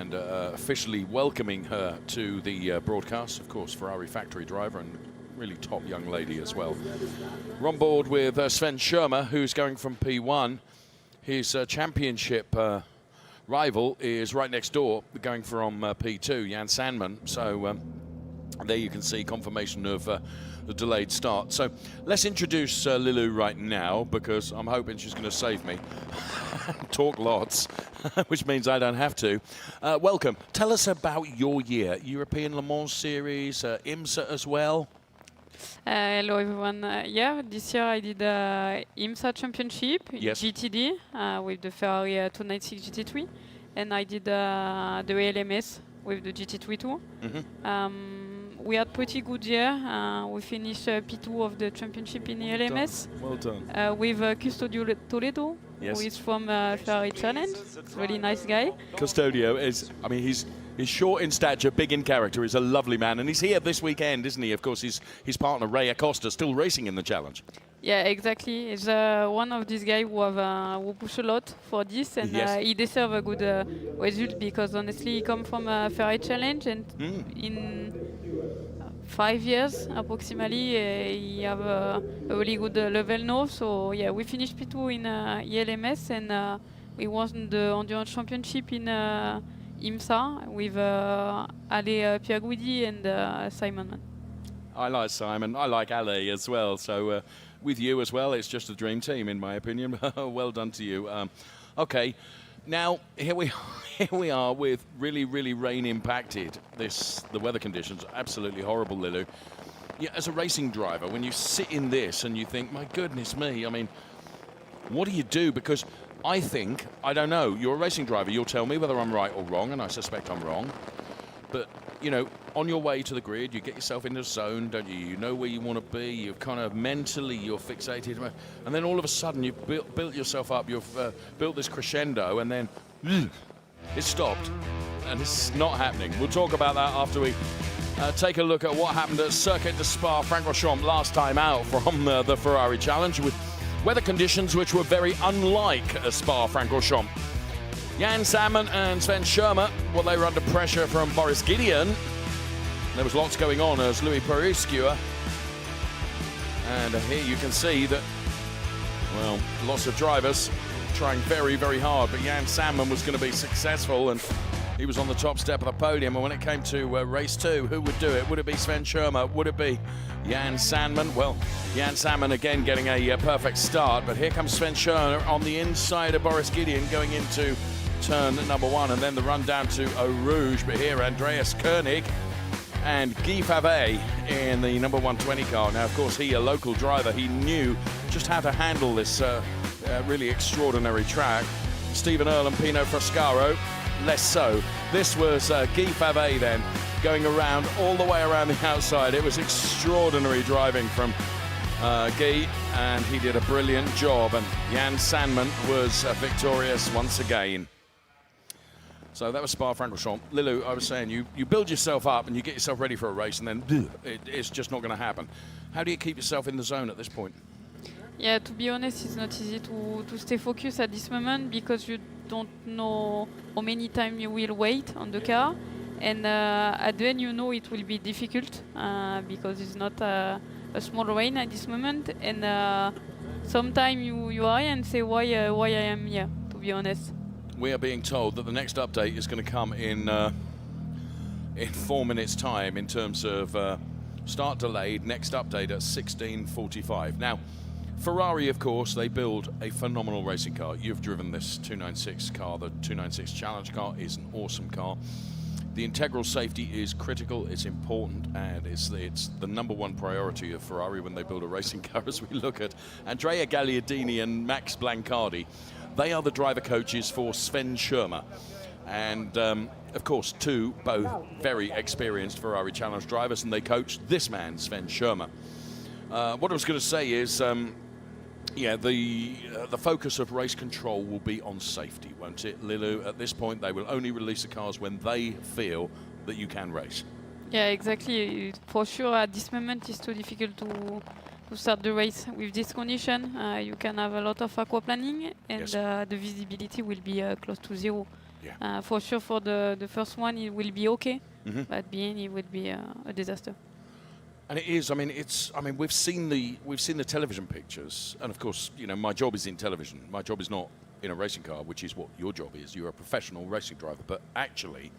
and officially welcoming her to the broadcast. Of course, Ferrari factory driver and really top young lady as well. We're on board with Sven Schirmer, who's going from P1. His championship rival is right next door, going from P2, Jan Sandman. So there you can see confirmation of the delayed start. So let's introduce Lilou right now, because I'm hoping she's going to save me. Talk lots, which means I don't have to. Welcome. Tell us about your year. European Le Mans Series, IMSA as well. Hello everyone. Yeah, this year I did IMSA Championship in GTD with the Ferrari 296 GT3, and I did the ALMS with the GT3 too. We had pretty good year. We finished P2 of the championship in the ALMS. Well done. With Custodio Toledo, who is from Ferrari Challenge. He's a really nice guy. Custodio is, I mean, he's short in stature, big in character. He's a lovely man, and he's here this weekend, isn't he? Of course, his partner Ray Acosta still racing in the challenge. Yeah, exactly. He's one of these guys who push a lot for this, and he deserves a good result, because honestly, he comes from a Ferrari Challenge, and in 5 years approximately, he have a really good level now. So yeah, we finished P2 in ELMS, and we won the Endurance Championship in IMSA with Ale Piaguidi and Simon. I like Simon. I like Ale as well. So with you as well, it's just a dream team, in my opinion. Well done to you. Okay, now here we are with really rain impacted. The weather conditions are absolutely horrible, Lilou. Yeah, as a racing driver, when you sit in this and you think, my goodness me, I mean, what do you do? Because I think, I don't know, you're a racing driver, you'll tell me whether I'm right or wrong, and I suspect I'm wrong. But, you know, on your way to the grid, you get yourself into the zone, don't you? You know where you want to be, you're kind of mentally, you're fixated. And then all of a sudden, you've built yourself up, you've built this crescendo, and then it's stopped. And it's not happening. We'll talk about that after we take a look at what happened at Circuit de Spa-Francorchamps last time out from the Ferrari Challenge, with weather conditions which were very unlike Spa-Francorchamps. Jan Sandman and Sven Schirmer, well, they were under pressure from Boris Gideon. There was lots going on as Louis Perry-Skewer. And here you can see that, well, lots of drivers trying very hard, but Jan Sandman was going to be successful, and he was on the top step of the podium. And when it came to race 2, who would do it? Would it be Sven Schirmer? Would it be Jan Sandman? Well, Jan Sandman again getting a perfect start, but here comes Sven Schirmer on the inside of Boris Gideon going into turn number 1, and then the run down to Eau Rouge. But here Andreas Koenig and Guy Favet in the number 120 car. Now, of course, he, a local driver, he knew just how to handle this really extraordinary track. Stephen Earle and Pino Frascaro, less so. This was Guy Favet then, going around all the way around the outside. It was extraordinary driving from Guy, and he did a brilliant job, and Jan Sandman was victorious once again. So that was Spa-Francorchamps. Lilou, I was saying, you build yourself up and you get yourself ready for a race, and then it's just not going to happen. How do you keep yourself in the zone at this point? Yeah, to be honest, it's not easy to stay focused at this moment, because you don't know how many times you will wait on the car. And at the end, you know it will be difficult because it's not a small rain at this moment. And sometimes you are and say, why I am here, to be honest. We are being told that the next update is going to come in 4 minutes' time in terms of start delayed, next update at 16:45. Now, Ferrari, of course, they build a phenomenal racing car. You've driven this 296 car. The 296 Challenge car is an awesome car. The integral safety is critical, it's important, and it's the number 1 priority of Ferrari when they build a racing car. As we look at Andrea Gagliardini and Max Blancardi, they are the driver coaches for Sven Schirmer. And of course, both very experienced Ferrari Challenge drivers, and they coach this man, Sven Schirmer. What I was going to say is, yeah, the focus of race control will be on safety, won't it, Lilou? At this point, they will only release the cars when they feel that you can race. Yeah, exactly. For sure, at this moment, it's too difficult to start the race with this condition. You can have a lot of aquaplaning, and the visibility will be close to 0. Yeah. For sure, for the first one, it will be okay, but at the end, it will be a disaster. And it is. I mean, we've seen the television pictures, and of course, you know, my job is in television. My job is not in a racing car, which is what your job is. You're a professional racing driver, but actually,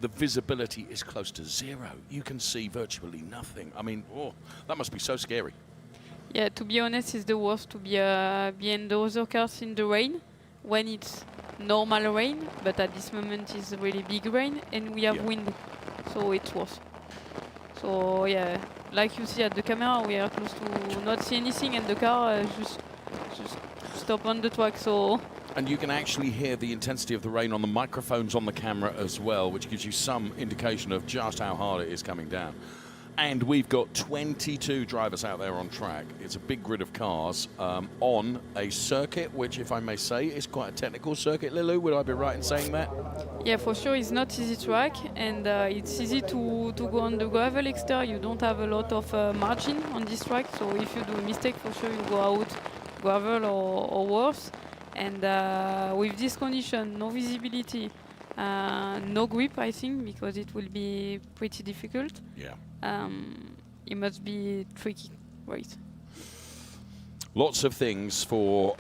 the visibility is close to zero. You can see virtually nothing. I mean, that must be so scary. Yeah, to be honest, it's the worst to be behind the other cars in the rain when it's normal rain, but at this moment it's really big rain and we have wind, so it's worse. So yeah, like you see at the camera, we are close to not see anything, and the car just stop on the track. So. And you can actually hear the intensity of the rain on the microphones on the camera as well, which gives you some indication of just how hard it is coming down. And we've got 22 drivers out there on track. It's a big grid of cars on a circuit, which, if I may say, is quite a technical circuit. Lilou, would I be right in saying that? Yeah, for sure. It's not easy track, and it's easy to go on the gravel extra. You don't have a lot of margin on this track, so if you do a mistake, for sure you go out gravel or worse. And with this condition, no visibility, no grip, I think, because it will be pretty difficult. Yeah. It must be tricky race. Lots of things for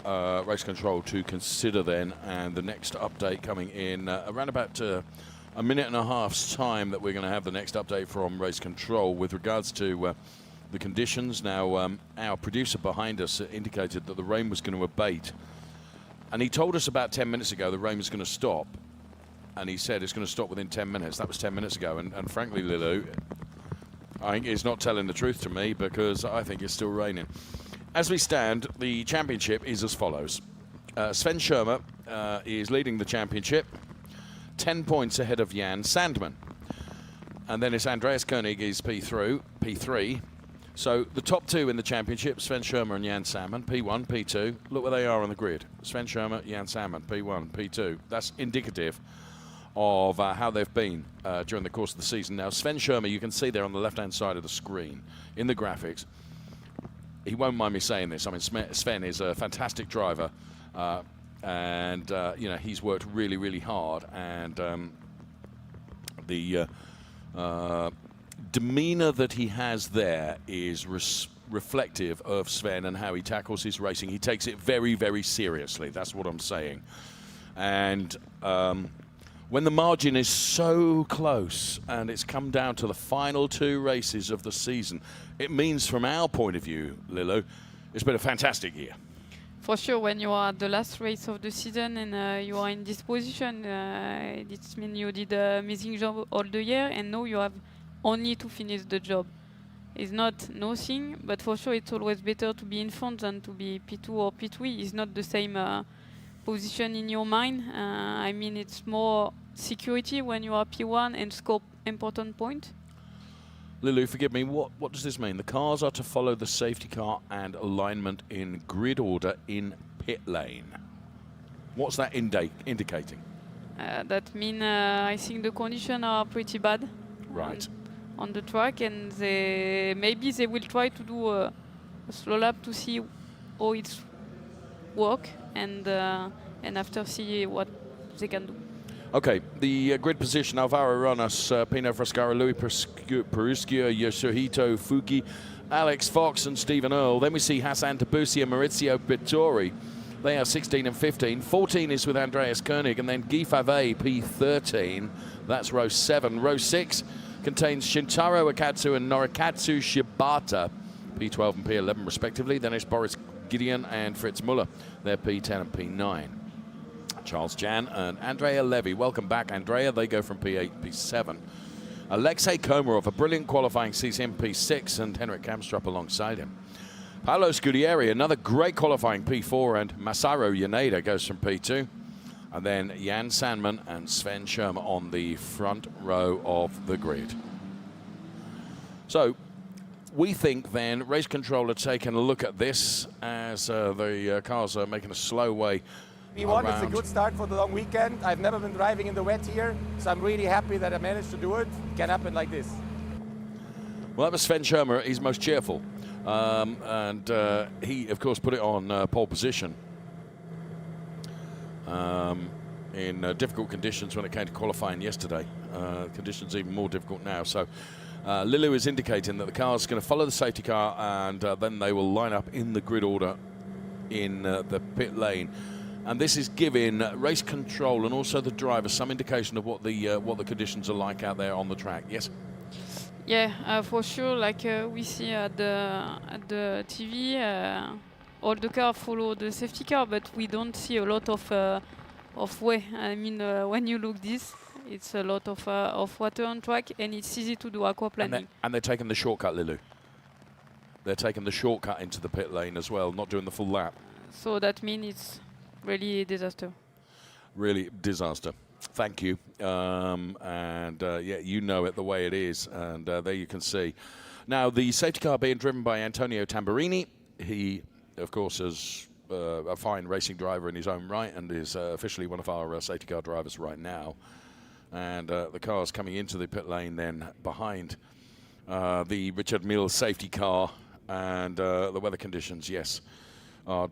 race control to consider then, and the next update coming in around about a minute and a half's time that we're going to have the next update from race control with regards to the conditions. Now, our producer behind us indicated that the rain was going to abate, and he told us about 10 minutes ago the rain was going to stop, and he said it's going to stop within 10 minutes. That was 10 minutes ago, and frankly, Lilou, I think he's not telling the truth to me, because I think it's still raining. As we stand, the championship is as follows. Sven Schirmer is leading the championship, 10 points ahead of Jan Sandman. And then it's Andreas Koenig is P3. So the top two in the championship, Sven Schirmer and Jan Sandman, P1, P2. Look where they are on the grid. Sven Schirmer, Jan Sandman, P1, P2. That's indicative of how they've been during the course of the season. Now, Sven Schirmer, you can see there on the left-hand side of the screen in the graphics. He won't mind me saying this. I mean, Sven is a fantastic driver, and you know, he's worked really, really hard. And the demeanor that he has there is reflective of Sven and how he tackles his racing. He takes it very, very seriously. That's what I'm saying. And when the margin is so close and it's come down to the final two races of the season, it means from our point of view, Lilou, it's been a fantastic year. For sure, when you are at the last race of the season and you are in this position, it means you did an amazing job all the year, and now you have only to finish the job. It's not nothing, but for sure it's always better to be in front than to be P2 or P3. It's not the same position in your mind. I mean, it's more security when you are P1 and score important point. Lilou, forgive me, what does this mean? The cars are to follow the safety car and alignment in grid order in pit lane. What's that indicating? That means I think the conditions are pretty bad. Right. On the track, and maybe they will try to do a slow lap to see how it's work, and after see what they can do. Okay, the grid position: Alvaro Ronas, Pino Frascara, Louis Peruscia, Yoshihito Fuki, Alex Fox and Stephen Earle. Then we see Hassan Tabusi and Maurizio Pittori. They are 16 and 15. 14 is with Andreas Koenig, and then Guy Favre, P13. That's row 7. Row 6 contains Shintaro Akatsu and Norikatsu Shibata, P12 and P11 respectively. Then it's Boris Gideon and Fritz Muller. They're P10 and P9. Charles Jan and Andrea Levy. Welcome back, Andrea. They go from P8, P7. Alexei Komarov, a brilliant qualifying, sees him P6, and Henrik Kamstrup alongside him. Paolo Scudieri, another great qualifying, P4, and Masaru Yaneda goes from P2. And then Jan Sandman and Sven Schirmer on the front row of the grid. So we think then race control are taking a look at this as the cars are making a slow way P1 is a good start for the long weekend. I've never been driving in the wet here, so I'm really happy that I managed to do it. It can happen like this. Well, that was Sven Schirmer. He's most cheerful. And he, of course, put it on pole position in difficult conditions when it came to qualifying yesterday. Conditions even more difficult now. So Lilou is indicating that the car's going to follow the safety car, and then they will line up in the grid order in the pit lane. And this is giving race control and also the driver some indication of what the conditions are like out there on the track. Yes? Yeah, for sure. Like we see at the TV, all the cars follow the safety car, but we don't see a lot of way. I mean, when you look this, it's a lot of water on track, and it's easy to do aquaplaning. And they're taking the shortcut, Lilou. They're taking the shortcut into the pit lane as well, not doing the full lap. So that means it's really a disaster. Really disaster. Thank you. Yeah, you know it the way it is, and there you can see. Now, the safety car being driven by Antonio Tamburini. He, of course, is a fine racing driver in his own right and is officially one of our safety car drivers right now. And the car's coming into the pit lane then behind the Richard Mille safety car, and the weather conditions, yes, are...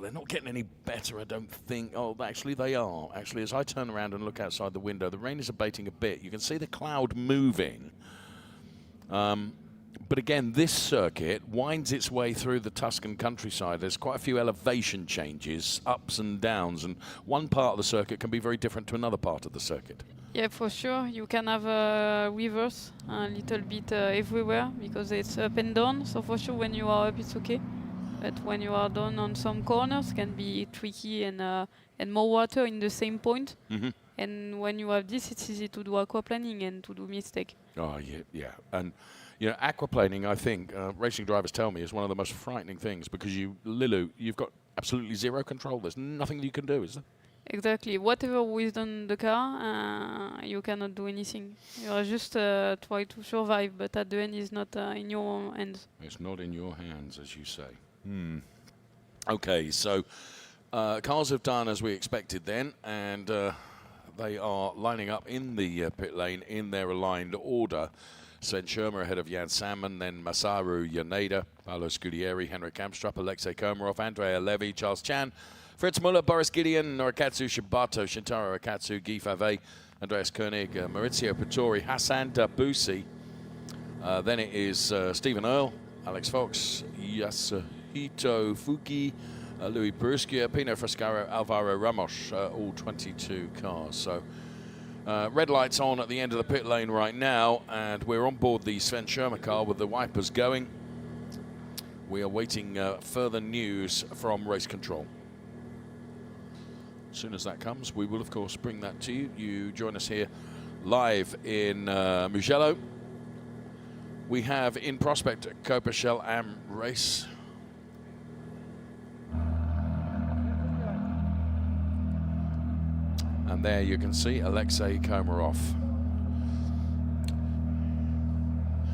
they're not getting any better, I don't think. Oh, actually, they are. Actually, as I turn around and look outside the window, the rain is abating a bit. You can see the cloud moving. But again, this circuit winds its way through the Tuscan countryside. There's quite a few elevation changes, ups and downs, and one part of the circuit can be very different to another part of the circuit. Yeah, for sure. You can have a reverse a little bit everywhere because it's up and down. So for sure, when you are up, it's okay. But when you are down on some corners, can be tricky and more water in the same point. Mm-hmm. And when you have this, it's easy to do aquaplaning and to do mistake. Oh, yeah. And, you know, aquaplaning, I think, racing drivers tell me, is one of the most frightening things because Lilou, you've got absolutely zero control. There's nothing you can do, is there? Exactly. Whatever is on the car, you cannot do anything. You are just try to survive, but at the end, it's not in your hands. It's not in your hands, as you say. Okay, so cars have done as we expected then, and they are lining up in the pit lane in their aligned order. Sven Schirmer ahead of Jan Salmon, then Masaru Yaneda, Paolo Scudieri, Henrik Kamstrup, Alexei Komarov, Andrea Levy, Charles Chan, Fritz Muller, Boris Gideon, Norikatsu Shibato, Shintaro Akatsu, Guy Fave, Andreas Koenig, Maurizio Pittori, Hassan Dabusi. Then it is Stephen Earle, Alex Fox, Yasuhito Fuki, Louis Bruskia, Pino Frescaro, Alvaro Ramos, all 22 cars. So red lights on at the end of the pit lane right now, and we're on board the Sven Schirmer car with the wipers going. We are waiting further news from race control. As soon as that comes, we will, of course, bring that to you. You join us here live in Mugello. We have in prospect a Coppa Shell Am race. And there you can see Alexei Komarov.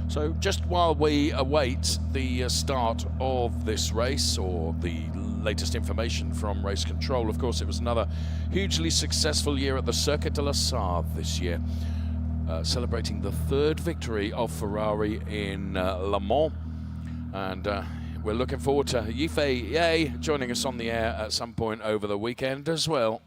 So just while we await the start of this race, or the latest information from race control, of course, it was another hugely successful year at the Circuit de la Sarthe this year, celebrating the third victory of Ferrari in Le Mans. And we're looking forward to Yifei Ye joining us on the air at some point over the weekend as well.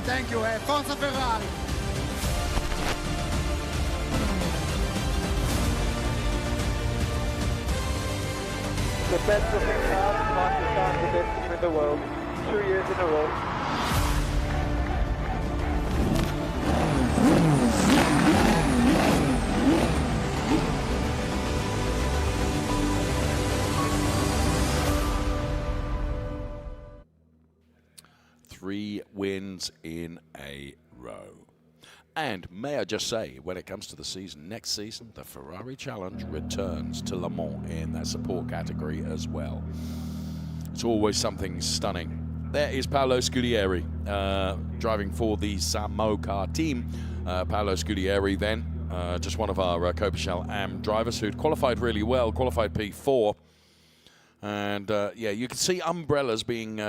Thank you, Forza Ferrari. The best looking car, fastest car in the best team in the world, 2 years in a row. Three wins in a row. And may I just say, when it comes to the season, next season, the Ferrari Challenge returns to Le Mans in that support category as well. It's always something stunning. There is Paolo Scudieri driving for the Samo car team. Paolo Scudieri then, just one of our Coppa Shell Am drivers who'd qualified really well, qualified P4. And yeah, you can see umbrellas being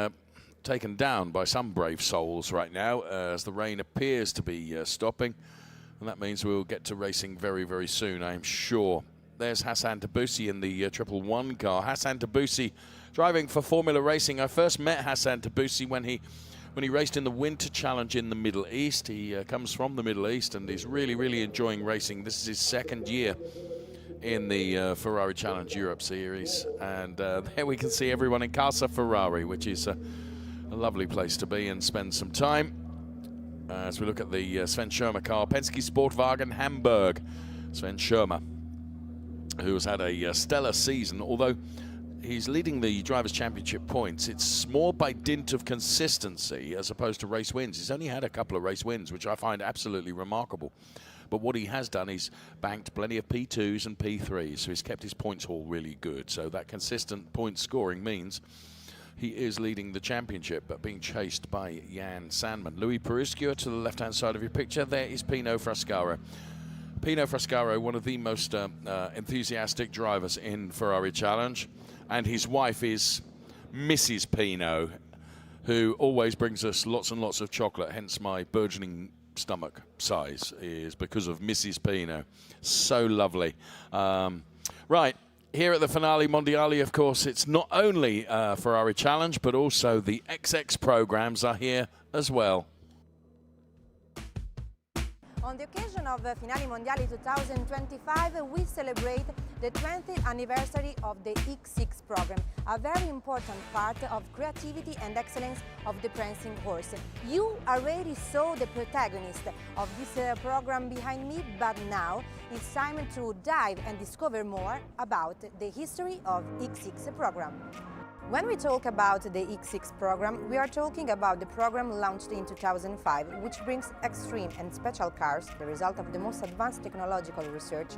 taken down by some brave souls right now as the rain appears to be stopping. And that means we'll get to racing very, very soon, I'm sure. There's Hassan Tabusi in the 111 car. Hassan Tabusi driving for Formula Racing. I first met Hassan Tabusi when he raced in the Winter Challenge in the Middle East. He comes from the Middle East and he's really, really enjoying racing. This is his second year in the Ferrari Challenge Europe Series. And there we can see everyone in Casa Ferrari, which is a lovely place to be and spend some time. As we look at the Sven Schirmer car, Penske Sportwagen Hamburg. Sven Schirmer, who has had a stellar season, although he's leading the Drivers' Championship points. It's more by dint of consistency as opposed to race wins. He's only had a couple of race wins, which I find absolutely remarkable. But what he has done is banked plenty of P2s and P3s, so he's kept his points haul really good. So that consistent point scoring means he is leading the championship, but being chased by Jan Sandman. Louis Periscure to the left-hand side of your picture. There is Pino Frascaro. Pino Frascaro, one of the most enthusiastic drivers in Ferrari Challenge, and his wife is Mrs. Pino, who always brings us lots and lots of chocolate, hence my burgeoning stomach size is because of Mrs. Pino. So lovely. Right, here at the Finali Mondiali, of course, it's not only Ferrari Challenge, but also the XX programs are here as well. On the occasion of Finali Mondiali 2025, we celebrate the 20th anniversary of the X6 program, a very important part of creativity and excellence of the prancing horse. You already saw the protagonist of this program behind me, but now it's time to dive and discover more about the history of X6 program. When we talk about the X6 program, we are talking about the program launched in 2005, which brings extreme and special cars, the result of the most advanced technological research,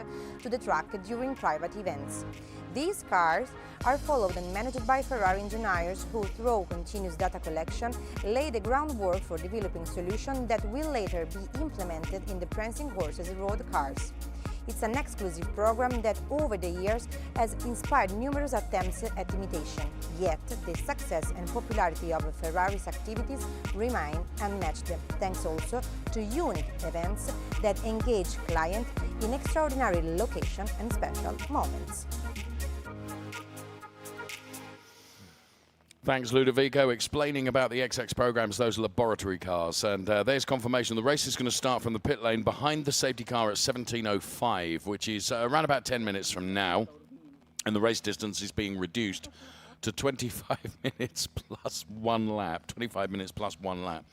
to the track during private events. These cars are followed and managed by Ferrari engineers who, through continuous data collection, lay the groundwork for developing solutions that will later be implemented in the prancing horses road cars. It's an exclusive program that over the years has inspired numerous attempts at imitation, yet the success and popularity of Ferrari's activities remain unmatched, thanks also to unique events that engage clients in extraordinary locations and special moments. Thanks, Ludovico, explaining about the XX programs, those laboratory cars. And there's confirmation. The race is going to start from the pit lane behind the safety car at 17:05, which is around about 10 minutes from now. And the race distance is being reduced to 25 minutes plus one lap. 25 minutes plus one lap.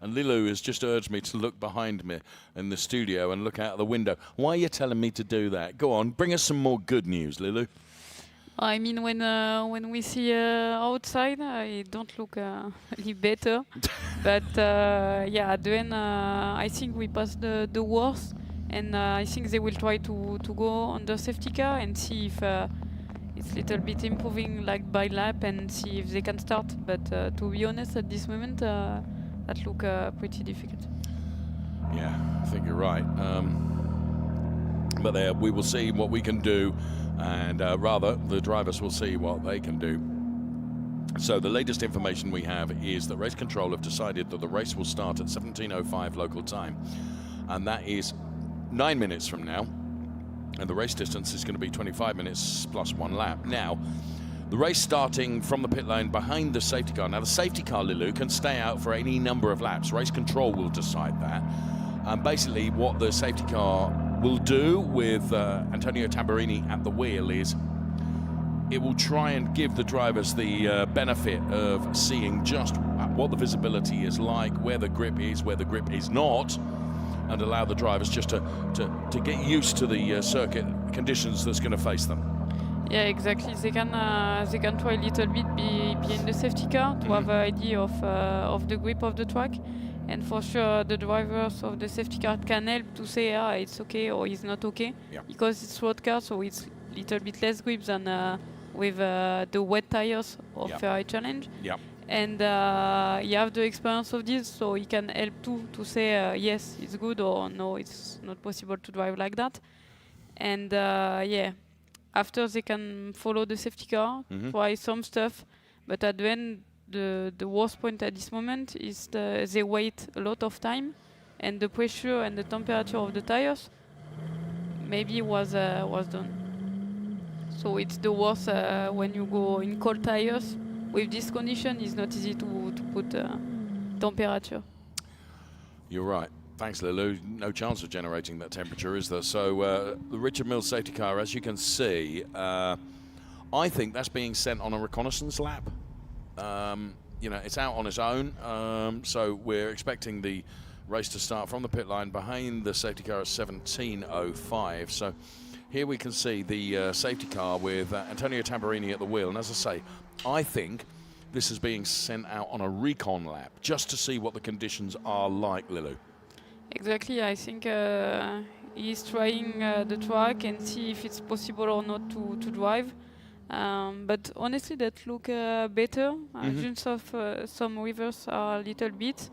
And Lilu has just urged me to look behind me in the studio and look out the window. Why are you telling me to do that? Go on, bring us some more good news, Lilu. I mean, when we see outside, it don't look any better. But yeah, at the end, I think we passed the worst, and I think they will try to go on the safety car and see if it's a little bit improving like by lap and see if they can start. But to be honest, at this moment, that look pretty difficult. Yeah, I think you're right. But there, we will see what we can do. And rather, the drivers will see what they can do. So the latest information we have is that race control have decided that the race will start at 17:05 local time. And that is 9 minutes from now. And the race distance is going to be 25 minutes plus one lap. Now, the race starting from the pit lane behind the safety car. Now, the safety car, Lilu, can stay out for any number of laps. Race control will decide that. And basically what the safety car will do with Antonio Tamburini at the wheel is it will try and give the drivers the benefit of seeing just what the visibility is like, where the grip is not, and allow the drivers just to get used to the circuit conditions that's going to face them. Yeah, exactly. They can try a little bit behind the safety car to have an idea of the grip of the track. And for sure, the drivers of the safety car can help to say, it's okay or it's not okay. Yeah. Because it's road car, so it's a little bit less grip than with the wet tires of Ferrari Challenge. Yeah. And you have the experience of this, so he can help too to say, yes, it's good, or no, it's not possible to drive like that. And yeah, after they can follow the safety car, try some stuff, but at the end, the worst point at this moment is they wait a lot of time, and the pressure and the temperature of the tires maybe was done. So it's the worst when you go in cold tires. With this condition, it's not easy to put temperature. You're right. Thanks, Lulu. No chance of generating that temperature, is there? So the Richard Mille safety car, as you can see, I think that's being sent on a reconnaissance lap. You know, it's out on its own, so we're expecting the race to start from the pit line behind the safety car at 17:05. So here we can see the safety car with Antonio Tamburini at the wheel. And as I say, I think this is being sent out on a recon lap just to see what the conditions are like, Lulu. Exactly. I think he's trying the track and see if it's possible or not to drive. But honestly, that look better. Just of some rivers are a little bit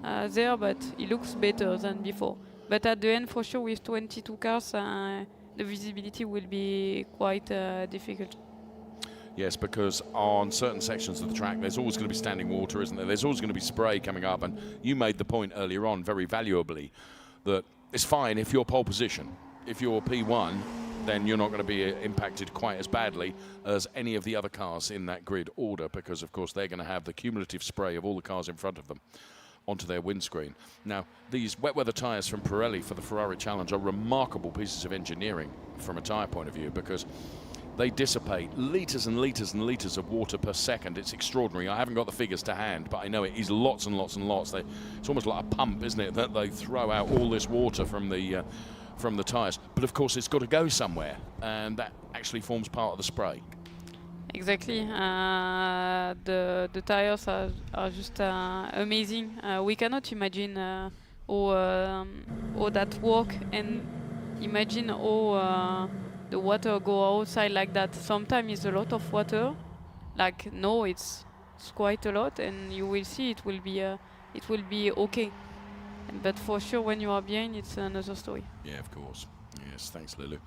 there, but it looks better than before. But at the end, for sure, with 22 cars, the visibility will be quite difficult. Yes, because on certain sections of the track, there's always going to be standing water, isn't there? There's always going to be spray coming up, and you made the point earlier on very valuably that it's fine if you're pole position. If you're P1, then you're not going to be impacted quite as badly as any of the other cars in that grid order, because, of course, they're going to have the cumulative spray of all the cars in front of them onto their windscreen. Now, these wet weather tyres from Pirelli for the Ferrari Challenge are remarkable pieces of engineering from a tyre point of view, because they dissipate litres and litres and litres of water per second. It's extraordinary. I haven't got the figures to hand, but I know it is lots and lots and lots. It's almost like a pump, isn't it, that they throw out all this water from the tyres. But of course, it's got to go somewhere, and that actually forms part of the spray. Exactly. The tires are just amazing. We cannot imagine how that work, and imagine how the water go outside like that. Sometimes it's a lot of water. Like no, it's quite a lot, and you will see it will be okay. But for sure, when you are behind, it's another story. Yeah, of course. Yes, thanks, Lulu.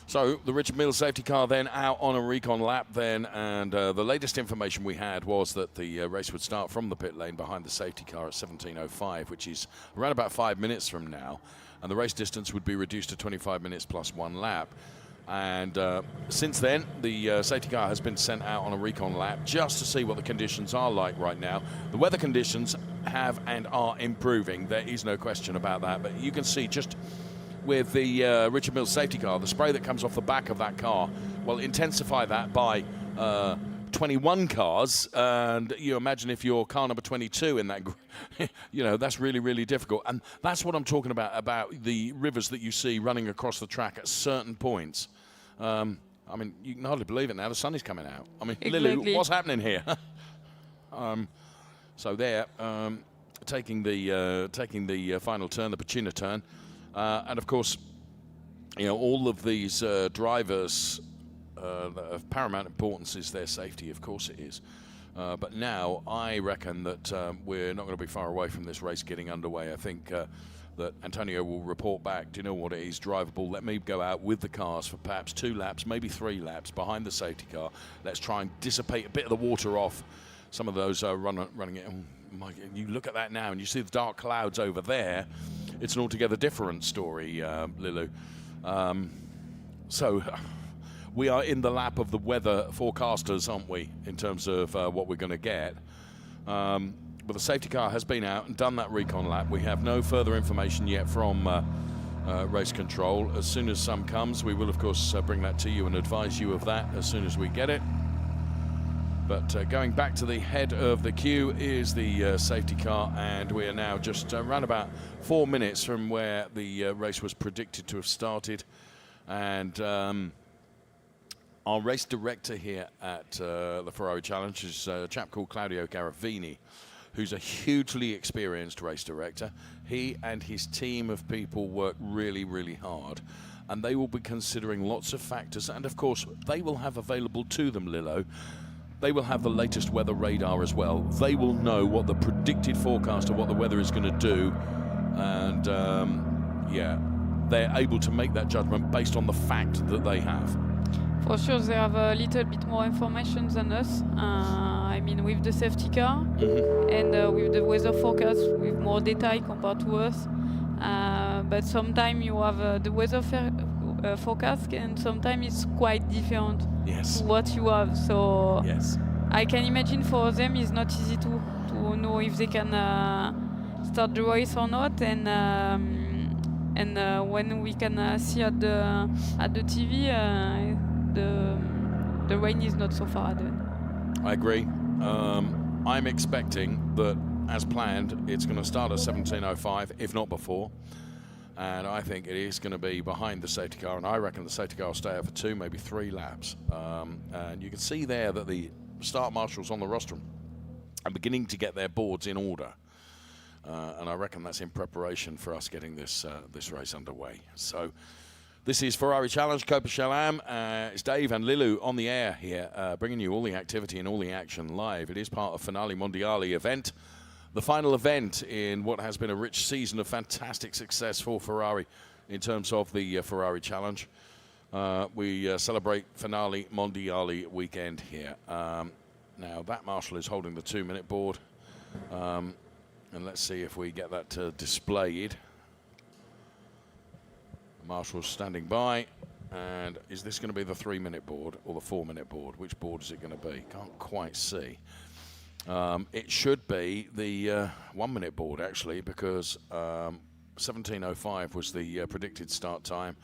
So the Richard Mille safety car then out on a recon lap then, and the latest information we had was that the race would start from the pit lane behind the safety car at 17:05, which is around about 5 minutes from now, and the race distance would be reduced to 25 minutes plus one lap. And since then, the safety car has been sent out on a recon lap just to see what the conditions are like right now. The weather conditions have and are improving. There is no question about that. But you can see just with the Richard Mille safety car, the spray that comes off the back of that car, well, intensify that by 21 cars. And you imagine if you're car number 22 in that, you know, that's really, really difficult. And that's what I'm talking about the rivers that you see running across the track at certain points. I mean, you can hardly believe it now. The sun is coming out. I mean, exactly. Lily, what's happening here? So they're taking the final turn, the Pacina turn, and of course, you know, all of these drivers of paramount importance is their safety. Of course, it is. But now I reckon that we're not going to be far away from this race getting underway. I think that Antonio will report back. Do you know what, it is drivable? Let me go out with the cars for perhaps 2 laps, maybe 3 laps behind the safety car. Let's try and dissipate a bit of the water off some of those running it. Oh my, you look at that now and you see the dark clouds over there. It's an altogether different story, Lulu. So we are in the lap of the weather forecasters, aren't we, in terms of what we're going to get. But the safety car has been out and done that recon lap. We have no further information yet from race control. As soon as some comes, we will, of course, bring that to you and advise you of that as soon as we get it. But going back to the head of the queue is the safety car, and we are now just around about 4 minutes from where the race was predicted to have started. And our race director here at the Ferrari Challenge is a chap called Claudio Garavini, who's a hugely experienced race director. He and his team of people work really, really hard, and they will be considering lots of factors. And of course, they will have available to them, Lilo, they will have the latest weather radar as well. They will know what the predicted forecast of what the weather is going to do, and yeah, they're able to make that judgment based on the fact that they have. For sure, they have a little bit more information than us. I mean, with the safety car and with the weather forecast, with more detail compared to us. But sometimes you have the weather forecast, and sometimes it's quite different to what you have. So I can imagine for them it's not easy to know if they can start the race or not, and when we can see at the TV, the rain is not so far ahead. I agree. I'm expecting that, as planned, it's going to start at 17:05, if not before. And I think it is going to be behind the safety car, and I reckon the safety car will stay out for 2, maybe 3 laps. And you can see there that the start marshals on the rostrum are beginning to get their boards in order. And I reckon that's in preparation for us getting this race underway. So this is Ferrari Challenge, Coppa Am. It's Dave and Lilu on the air here, bringing you all the activity and all the action live. It is part of Finali Mondiali event, the final event in what has been a rich season of fantastic success for Ferrari in terms of the Ferrari Challenge. We celebrate Finali Mondiali weekend here. Now that marshal is holding the 2-minute board. And let's see if we get that displayed. Marshal's standing by. And is this going to be the 3-minute board or the 4-minute board? Which board is it going to be? Can't quite see. It should be the 1-minute board, actually, because 17:05 was the predicted start time.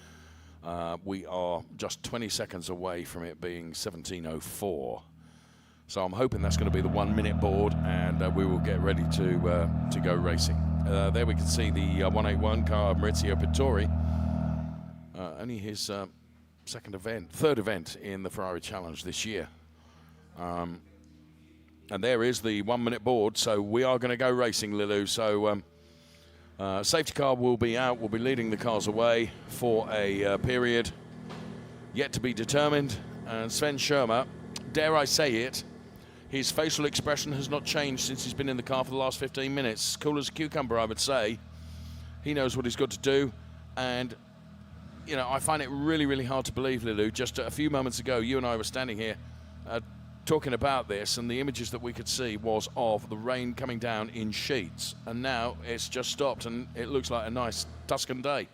We are just 20 seconds away from it being 17:04. So I'm hoping that's going to be the 1-minute board, and we will get ready to go racing. There we can see the 181 car, Maurizio Pittori. Only his third event in the Ferrari Challenge this year. And there is the 1-minute board, so we are going to go racing, Lilu. So safety car will be out, will be leading the cars away for a period yet to be determined. And Sven Schirmer, dare I say it, his facial expression has not changed since he's been in the car for the last 15 minutes. Cool as a cucumber, I would say. He knows what he's got to do. And, you know, I find it really, really hard to believe, Lilu. Just a few moments ago, you and I were standing here talking about this, and the images that we could see was of the rain coming down in sheets. And now it's just stopped, and it looks like a nice Tuscan day.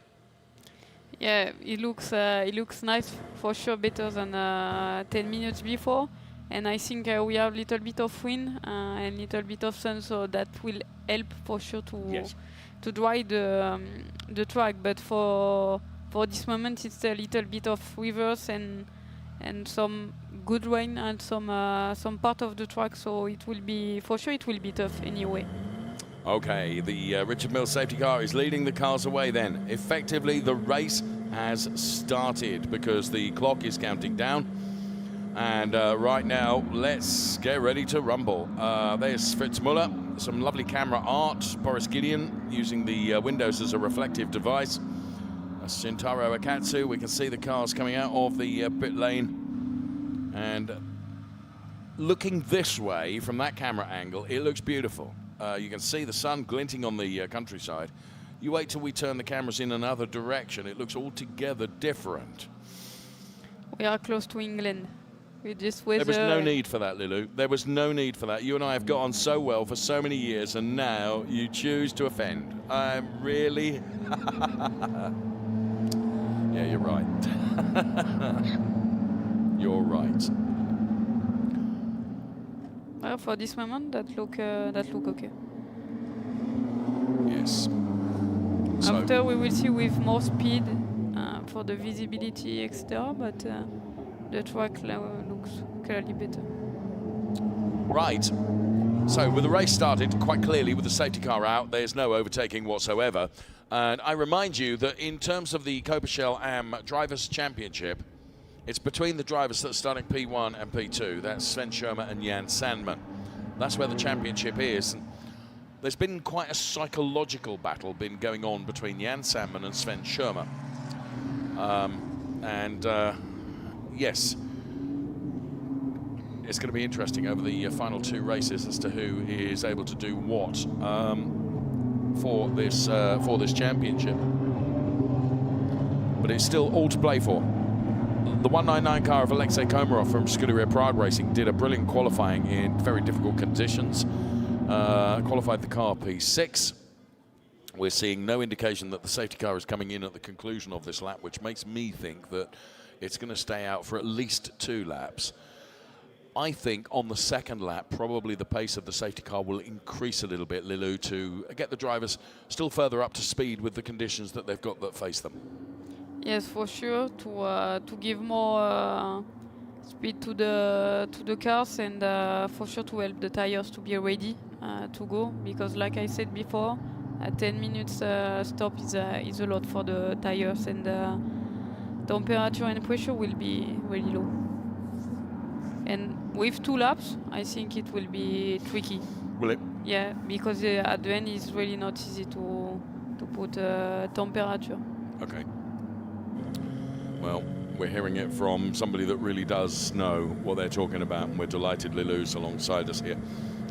Yeah, it looks nice, for sure, better than 10 minutes before. And I think we have a little bit of wind and a little bit of sun, so that will help for sure to dry the track. But for this moment, it's a little bit of rivers and some good rain and some part of the track, so it will be, for sure, it will be tough anyway. Okay, the Richard Mills safety car is leading the cars away then. Effectively, the race has started because the clock is counting down. And right now, let's get ready to rumble. There's Fritz Muller, some lovely camera art. Boris Gideon using the windows as a reflective device. Shintaro Akatsu, we can see the cars coming out of the pit lane. And looking this way from that camera angle, it looks beautiful. You can see the sun glinting on the countryside. You wait till we turn the cameras in another direction, it looks altogether different. We are close to England. There was no need for that, Lilu. There was no need for that. You and I have got on so well for so many years, and now you choose to offend. I'm really... Yeah, you're right. You're right. Well, for this moment, that look okay. Yes. After we will see with more speed for the visibility, etc. But the track looks clearly better. Right. So with the race started quite clearly with the safety car out, there's no overtaking whatsoever. And I remind you that in terms of the Coppa Am Drivers' Championship, it's between the drivers that are starting P1 and P2. That's Sven Schirmer and Jan Sandman. That's where the championship is. And there's been quite a psychological battle been going on between Jan Sandman and Sven Schirmer. Yes, it's going to be interesting over the final 2 races as to who is able to do what for this championship. But it's still all to play for. the 199 car of Alexei Komarov from Scuderia Prague Racing did a brilliant qualifying in very difficult conditions. Qualified the car P6. We're seeing no indication that the safety car is coming in at the conclusion of this lap, which makes me think that it's going to stay out for at least 2 laps. I think on the second lap, probably the pace of the safety car will increase a little bit, Lilou, to get the drivers still further up to speed with the conditions that they've got that face them. Yes, for sure, to give more speed to the cars, and for sure to help the tires to be ready to go, because like I said before, a 10 minutes stop is a lot for the tires, and temperature and pressure will be really low. And with 2 laps, I think it will be tricky. Will it? Yeah, because at the end it's really not easy to put temperature. Okay. Well, we're hearing it from somebody that really does know what they're talking about, and we're delighted Lilou's alongside us here,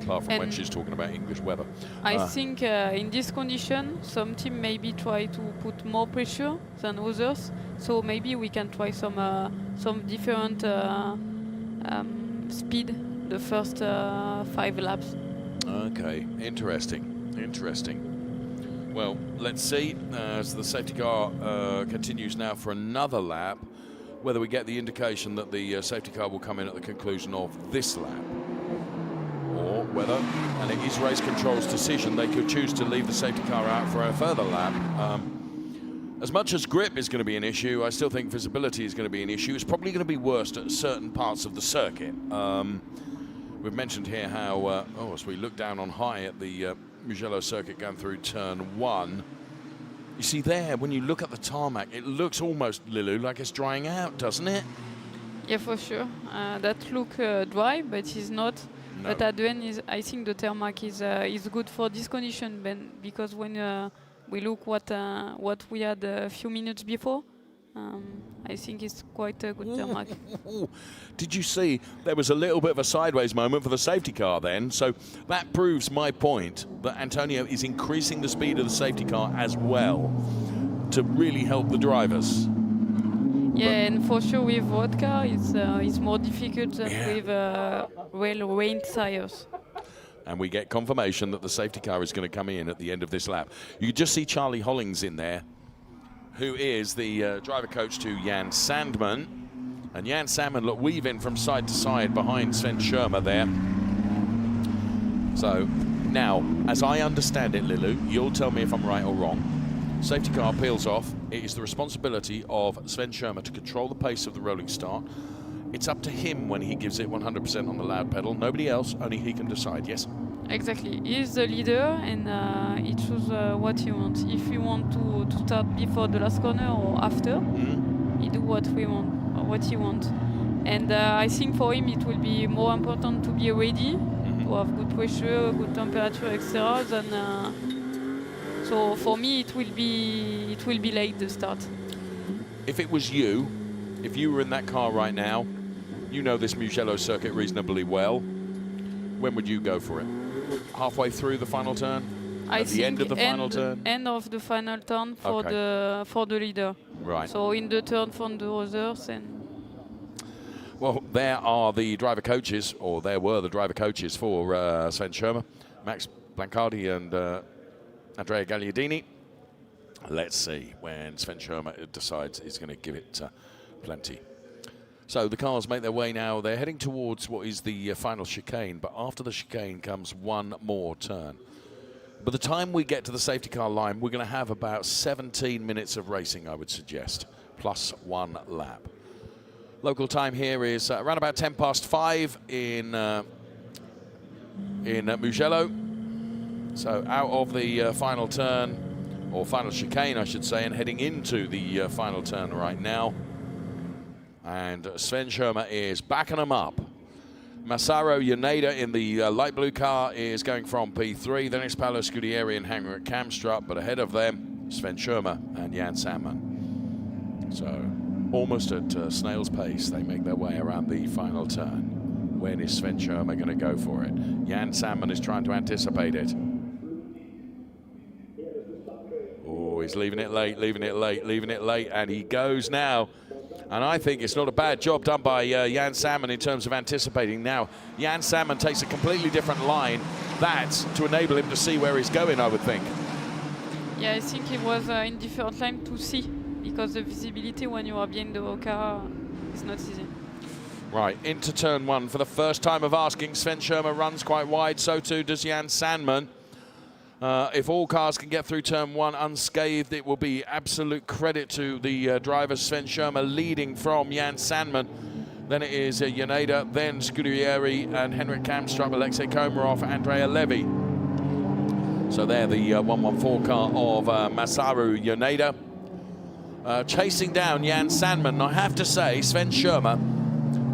apart from when she's talking about English weather. I think in this condition, some team maybe try to put more pressure than others, so maybe we can try some different speed the first 5 laps. Okay, interesting. Well, let's see as the safety car continues now for another lap, whether we get the indication that the safety car will come in at the conclusion of this lap, or whether, and it is race control's decision, they could choose to leave the safety car out for a further lap. As much as grip is going to be an issue, I still think visibility is going to be an issue. It's probably going to be worst at certain parts of the circuit. We've mentioned here how, as we look down on high at the Mugello Circuit going through turn 1, you see there, when you look at the tarmac, it looks almost, Lilou, like it's drying out, doesn't it? Yeah, for sure. That look dry, but it's not. No. But at the end, I think the tarmac is good for this condition, because when we look what we had a few minutes before, I think it's quite a good tarmac. Did you see there was a little bit of a sideways moment for the safety car then? So that proves my point that Antonio is increasing the speed of the safety car as well to really help the drivers. Yeah, and for sure with vodka, it's more difficult than with well-rained tires. And we get confirmation that the safety car is going to come in at the end of this lap. You can just see Charlie Hollings in there, who is the driver coach to Jan Sandman. And Jan Sandman, look, weaving from side to side behind Sven Schirmer there. So now, as I understand it, Lilou, you'll tell me if I'm right or wrong. Safety car peels off. It is the responsibility of Sven Schirmer to control the pace of the rolling start. It's up to him when he gives it 100% on the loud pedal. Nobody else, only he can decide, yes? Exactly. He's the leader, and he chooses what he wants. If he wants to start before the last corner or after, he do what he wants. And I think for him it will be more important to be ready, to have good pressure, good temperature, etc. So for me it will be late the start. If it was you, if you were in that car right now, you know this Mugello circuit reasonably well, when would you go for it? Halfway through the final turn? At the end of the final turn? End of the final turn for the leader. Right. So in the turn from the others. Well, there are the driver coaches, or there were the driver coaches for Sven Schirmer, Max Blancardi and Andrea Gagliardini. Let's see when Sven Schirmer decides he's going to give it plenty. So the cars make their way now. They're heading towards what is the final chicane, but after the chicane comes one more turn. By the time we get to the safety car line, we're going to have about 17 minutes of racing, I would suggest, plus 1 lap. Local time here is around about 5:10 in Mugello. So out of the final turn, or final chicane, I should say, and heading into the final turn right now. And Sven Schirmer is backing them up. Masaru Yaneda in the light blue car is going from P3. Then it's Paolo Scudieri and Henrik Kamstrup, but ahead of them, Sven Schirmer and Jan Sandman. So almost at snail's pace, they make their way around the final turn. When is Sven Schirmer going to go for it? Jan Sandman is trying to anticipate it. Oh, he's leaving it late, and he goes now. And I think it's not a bad job done by Jan Salmon in terms of anticipating. Now, Jan Salmon takes a completely different line. That's to enable him to see where he's going, I would think. Yeah, I think it was in different line to see, because the visibility when you are behind the car is not easy. Right, into turn one. For the first time of asking, Sven Schirmer runs quite wide, so too does Jan Salmon. If all cars can get through turn one unscathed, it will be absolute credit to the driver Sven Schirmer leading from Jan Salmon. Then it is Yoneda, then Scudieri and Henrik Kamstrup, Alexei Komarov, Andrea Levy. So they're the 114 car of Masaru Yoneda. Chasing down Jan Salmon. I have to say, Sven Schirmer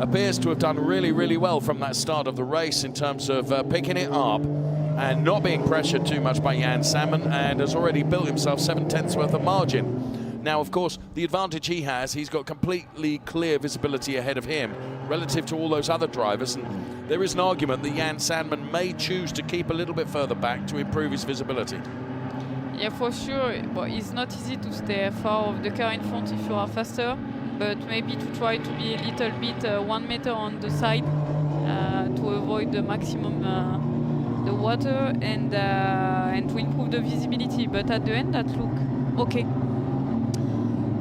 appears to have done really, really well from that start of the race in terms of picking it up and not being pressured too much by Jan Salmon, and has already built himself 7/10 worth of margin. Now, of course, the advantage he has, he's got completely clear visibility ahead of him relative to all those other drivers, and there is an argument that Jan Salmon may choose to keep a little bit further back to improve his visibility. Yeah, for sure, but it's not easy to stay far of the car in front if you are faster, but maybe to try to be a little bit 1 meter on the side to avoid the maximum the water and to improve the visibility. But at the end, that look okay.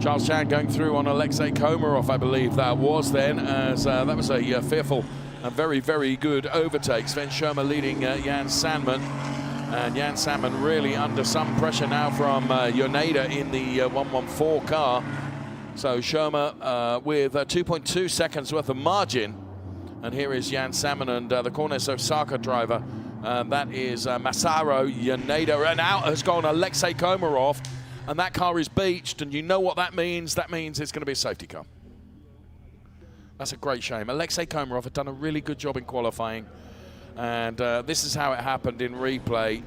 Charles Chan going through on Alexei Komarov, I believe that was then, as that was a fearful and very, very good overtake. Sven Schirmer leading Jan Salmon. And Jan Salmon really under some pressure now from Yoneda in the 114 car. So Schirmer with 2.2 seconds worth of margin. And here is Jan Salmon and the Cornes Osaka driver. That is Masaru Yoneda. And out has gone Alexei Komarov. And that car is beached. And you know what that means? That means it's going to be a safety car. That's a great shame. Alexei Komarov had done a really good job in qualifying. And this is how it happened in replay.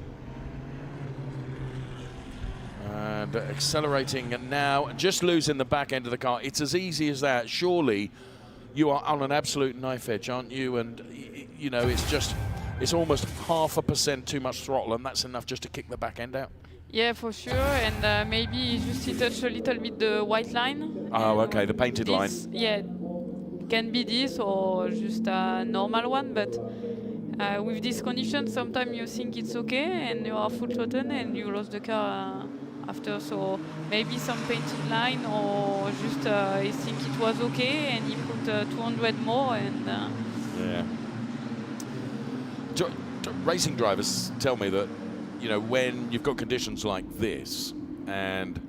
And accelerating and now, just losing the back end of the car. It's as easy as that. Surely you are on an absolute knife edge, aren't you? And, you know, it's almost 0.5% too much throttle, and that's enough just to kick the back end out. Yeah, for sure. And maybe just he touched a little bit the white line. Oh, okay, the painted line. Yeah, can be this or just a normal one, but with this condition, sometimes you think it's okay and you are full throttle and you lost the car after. So maybe some painted line or just he think it was okay and he put 200 more and. Yeah. Racing drivers tell me that, you know, when you've got conditions like this and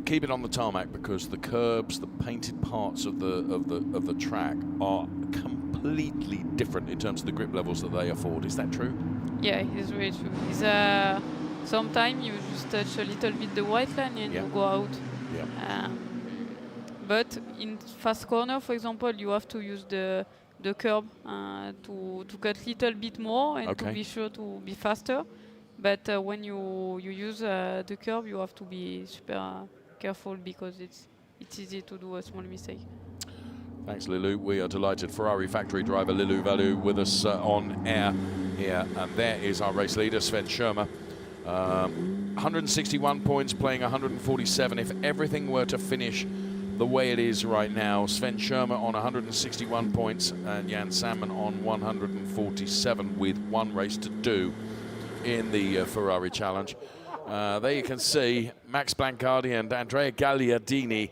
keep it on the tarmac because the curbs, the painted parts of the track are completely different in terms of the grip levels that they afford. Is that true? Yeah, it's really true. Sometimes you just touch a little bit the white line and you go out. Yeah. But in fast corner, for example, you have to use the curb to cut a little bit more and to be sure to be faster. But when you use the curb, you have to be super careful because it's easy to do a small mistake. Thanks, Lilou. We are delighted. Ferrari factory driver Lilou Valou with us on air here. And there is our race leader, Sven Schirmer. 161 points, playing 147. If everything were to finish the way it is right now, Sven Schirmer on 161 points and Jan Salmon on 147 with one race to do in the Ferrari Challenge. There you can see Max Blancardi and Andrea Gagliardini.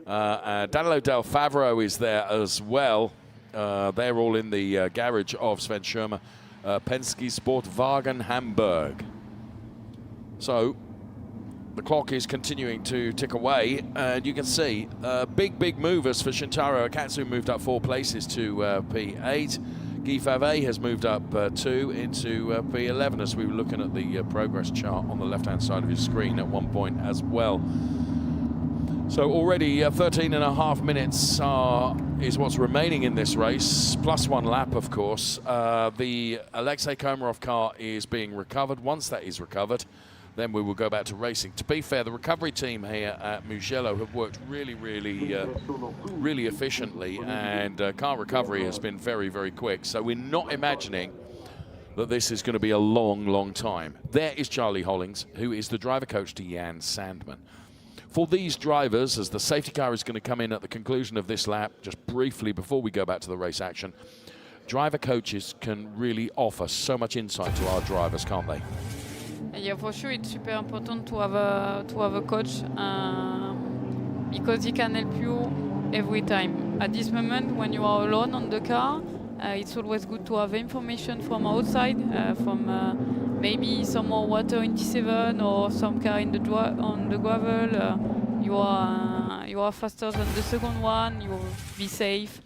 Danilo Del Favaro is there as well. They're all in the garage of Sven Schirmer. Penske Sportwagen Hamburg. So the clock is continuing to tick away, and you can see big movers for Shintaro Akatsu moved up 4 places to P8. Guy Favet has moved up 2 into P11 as we were looking at the progress chart on the left-hand side of your screen at one point as well. So already 13.5 minutes is what's remaining in this race, plus 1 lap, of course. The Alexei Komarov car is being recovered. Once that is recovered, then we will go back to racing. To be fair, the recovery team here at Mugello have worked really efficiently, and car recovery has been very quick. So we're not imagining that this is going to be a long time. There is Charlie Hollings, who is the driver coach to Jan Sandman. For these drivers, as the safety car is going to come in at the conclusion of this lap, just briefly before we go back to the race action, driver coaches can really offer so much insight to our drivers, can't they? Yeah, for sure, it's super important to have a coach because he can help you every time. At this moment, when you are alone on the car, it's always good to have information from outside, from maybe some more water in T7 or some car in on the gravel. You are faster than the second one. You will be safe,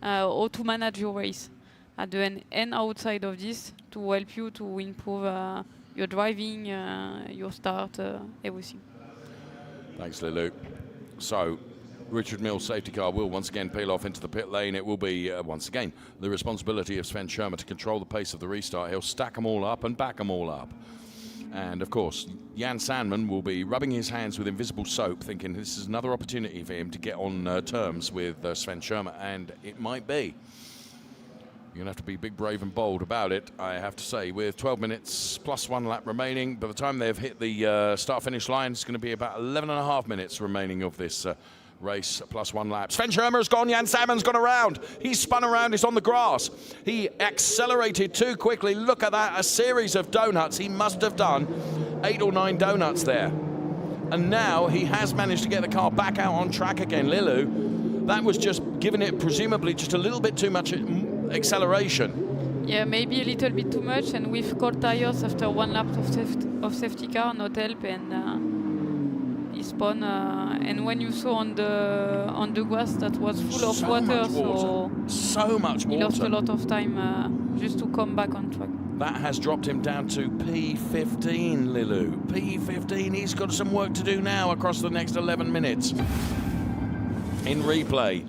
or to manage your race at the end and outside of this to help you to improve your driving, your start, everything. Thanks, Lulu. So, Richard Mills' safety car will once again peel off into the pit lane. It will be, once again, the responsibility of Sven Schirmer to control the pace of the restart. He'll stack them all up and back them all up. And, of course, Jan Sandman will be rubbing his hands with invisible soap, thinking this is another opportunity for him to get on terms with Sven Schirmer, and it might be. You're going to have to be big, brave and bold about it, I have to say. With 12 minutes plus 1 lap remaining, by the time they've hit the start-finish line, it's going to be about 11 and a half minutes remaining of this race plus 1 lap. Sven Schirmer has gone, Jan Salmon's gone around. He's spun around, he's on the grass. He accelerated too quickly. Look at that, a series of donuts. He must have done 8 or 9 donuts there. And now he has managed to get the car back out on track again. Lilu, that was just giving it presumably just a little bit too much acceleration. Yeah, maybe a little bit too much, and with cold tires after 1 lap of safety car, not help, and he spun. And when you saw on the grass, that was full of water, so much water. He lost a lot of time just to come back on track. That has dropped him down to P15, Lilu. P15. He's got some work to do now across the next 11 minutes. In replay.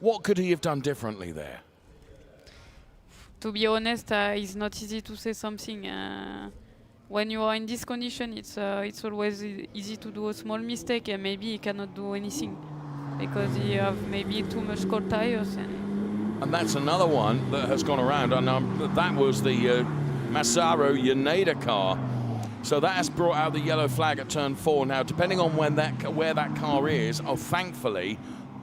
What could he have done differently there? To be honest, it's not easy to say something. When you are in this condition, it's always easy to do a small mistake, and maybe he cannot do anything because he have maybe too much cold tires. And that's another one that has gone around, and that was the Masaru Yaneda car. So that has brought out the yellow flag at turn 4. Now, depending on where that car is, thankfully,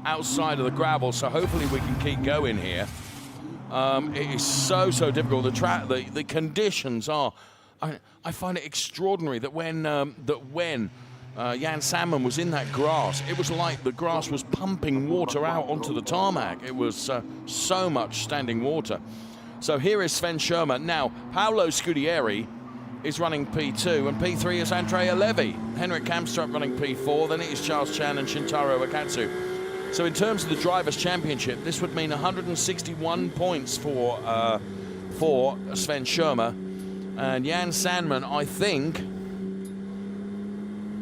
outside of the gravel, so hopefully we can keep going here. It is so difficult. The conditions are. I find it extraordinary that when Jan Salmon was in that grass, it was like the grass was pumping water out onto the tarmac. It was so much standing water. So here is Sven Schirmer. Now, Paolo Scudieri is running P2, and P3 is Andrea Levy. Henrik Kamstrup running P4, then it is Charles Chan and Shintaro Akatsu. So in terms of the Drivers' Championship, this would mean 161 points for Sven Schirmer. And Jan Sandman, I think,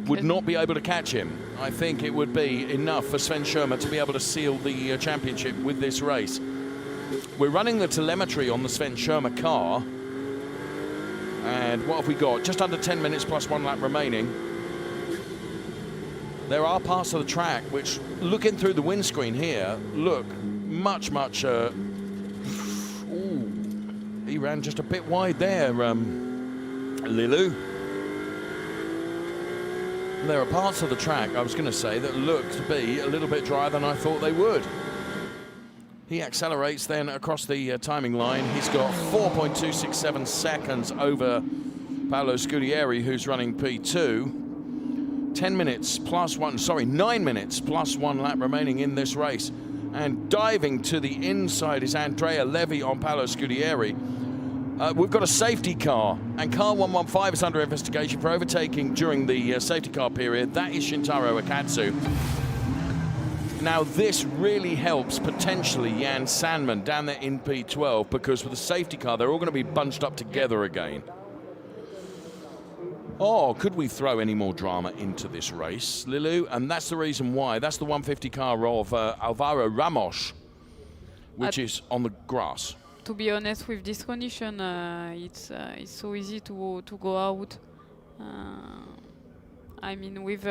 would not be able to catch him. I think it would be enough for Sven Schirmer to be able to seal the championship with this race. We're running the telemetry on the Sven Schirmer car. And what have we got? Just under 10 minutes plus 1 lap remaining. There are parts of the track which, looking through the windscreen here, look much, he ran just a bit wide there, Lilu. There are parts of the track, I was going to say, that look to be a little bit drier than I thought they would. He accelerates then across the timing line. He's got 4.267 seconds over Paolo Scudieri, who's running P2. 9 minutes plus 1 lap remaining in this race. And diving to the inside is Andrea Levy on Paolo Scudieri. We've got a safety car, and car 115 is under investigation for overtaking during the safety car period. That is Shintaro Akatsu. Now, this really helps potentially Jan Sandman down there in P12, because with the safety car, they're all going to be bunched up together again. Oh, could we throw any more drama into this race, Lilu? And that's the reason why. That's the 150 car of Alvaro Ramos, which is on the grass. To be honest, with this condition, it's so easy to go out. I mean, with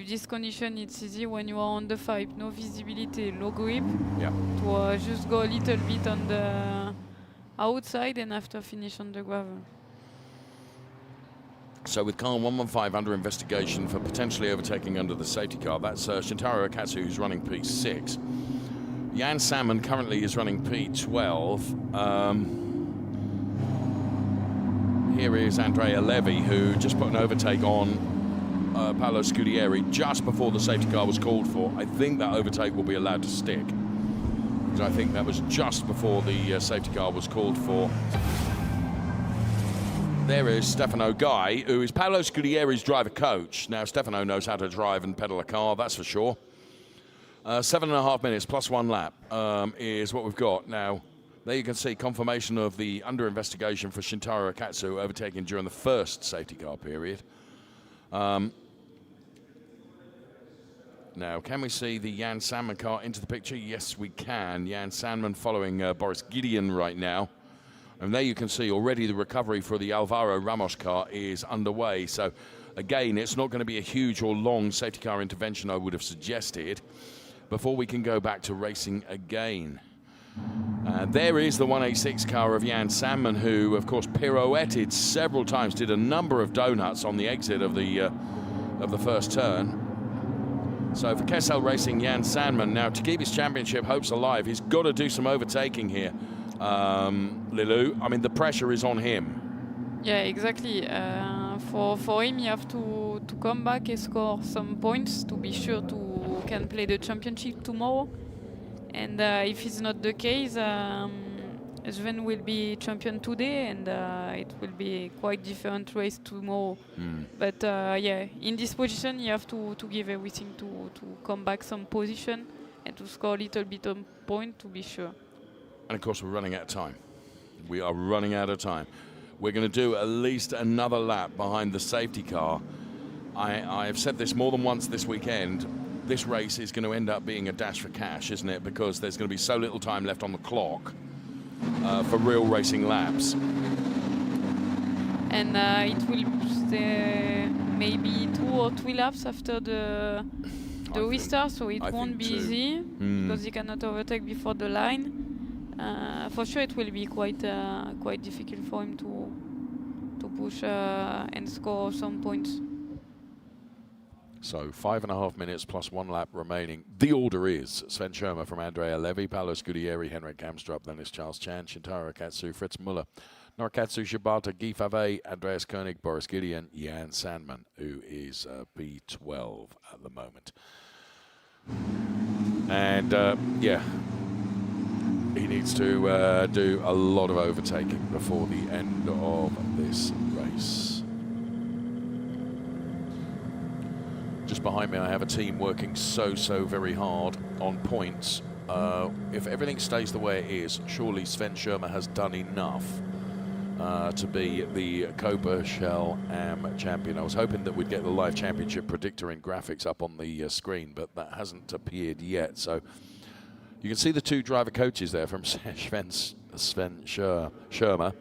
this condition, it's easy when you are on the 5, no visibility, low grip, to just go a little bit on the outside and after finish on the gravel. So with car 115 under investigation for potentially overtaking under the safety car, that's Shintaro Akatsu, who's running P6. Jan Salmon currently is running P12. Here is Andrea Levy, who just put an overtake on Paolo Scudieri just before the safety car was called for. I think that overtake will be allowed to stick, because I think that was just before the safety car was called for. There is Stefano Guy, who is Paolo Scudieri's driver coach. Now, Stefano knows how to drive and pedal a car, that's for sure. 7.5 minutes plus 1 lap is what we've got. Now, there you can see confirmation of the under investigation for Shintaro Akatsu overtaking during the first safety car period. Now, can we see the Jan Sandman car into the picture? Yes, we can. Jan Sandman following Boris Gideon right now. And there you can see already the recovery for the Alvaro Ramos car is underway. So, again, it's not going to be a huge or long safety car intervention, I would have suggested, before we can go back to racing again. There is the 186 car of Jan Sandman, who, of course, pirouetted several times, did a number of donuts on the exit of the first turn. So for Kessel Racing, Jan Sandman, now to keep his championship hopes alive, he's got to do some overtaking here, Lilou. I mean, the pressure is on him. Yeah, exactly. For him, you have to come back and score some points to be sure to can play the championship tomorrow. And if it's not the case, Sven will be champion today, and it will be quite different race tomorrow. But yeah, in this position, you have to give everything to come back some position and to score a little bit of point to be sure. And of course, we're running out of time. We are running out of time. We're going to do at least another lap behind the safety car. I have said this more than once this weekend. This race is going to end up being a dash for cash, isn't it? Because there's going to be so little time left on the clock for real racing laps. And it will stay maybe 2 or 3 laps after the restart, so it won't be easy because you cannot overtake before the line. For sure, it will be quite difficult for him to push and score some points. So 5.5 minutes plus 1 lap remaining. The order is Sven Schirmer from Andrea Levy, Paolo Scudieri, Henrik Kamstrup, then it's Charles Chan, Shintaro Akatsu, Fritz Müller, Norikatsu Shibata, Guy Favre, Andreas Koenig, Boris Gideon, Jan Sandman, who is P12 at the moment. And yeah, he needs to do a lot of overtaking before the end of this race. Just behind me, I have a team working so very hard on points. If everything stays the way it is, surely Sven Schirmer has done enough to be the Coppa Shell Am champion. I was hoping that we'd get the live championship predictor in graphics up on the screen, but that hasn't appeared yet. So you can see the 2 driver coaches there from Sven Schirmer,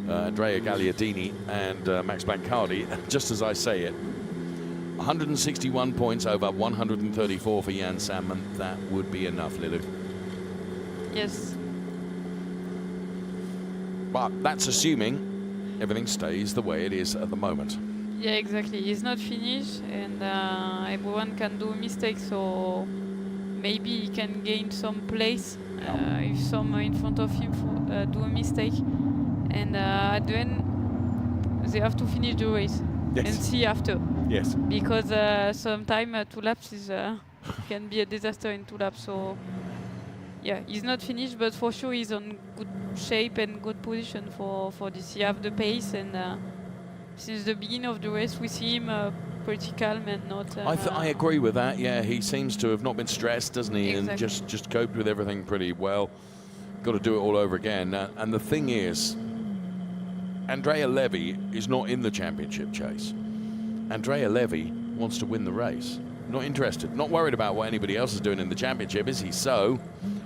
Andrea Gagliardini and Max Bancardi. Just as I say it, 161 points over 134 for Jan Sandman. That would be enough, Lilou. Yes. But that's assuming everything stays the way it is at the moment. Yeah, exactly. He's not finished, and everyone can do a mistake, so maybe he can gain some place if some in front of him do a mistake. And at the end, they have to finish the race. Yes. And see after. Yes. Because sometimes 2 laps is can be a disaster in 2 laps. So yeah, he's not finished, but for sure he's on good shape and good position for this. He have the pace, and since the beginning of the race we see him pretty calm and not. I agree with that. Yeah, he seems to have not been stressed, doesn't he? Exactly. And just coped with everything pretty well. Got to do it all over again. And the thing is, Andrea Levy is not in the championship chase. Andrea Levy wants to win the race. Not interested, not worried about what anybody else is doing in the championship, is he? So,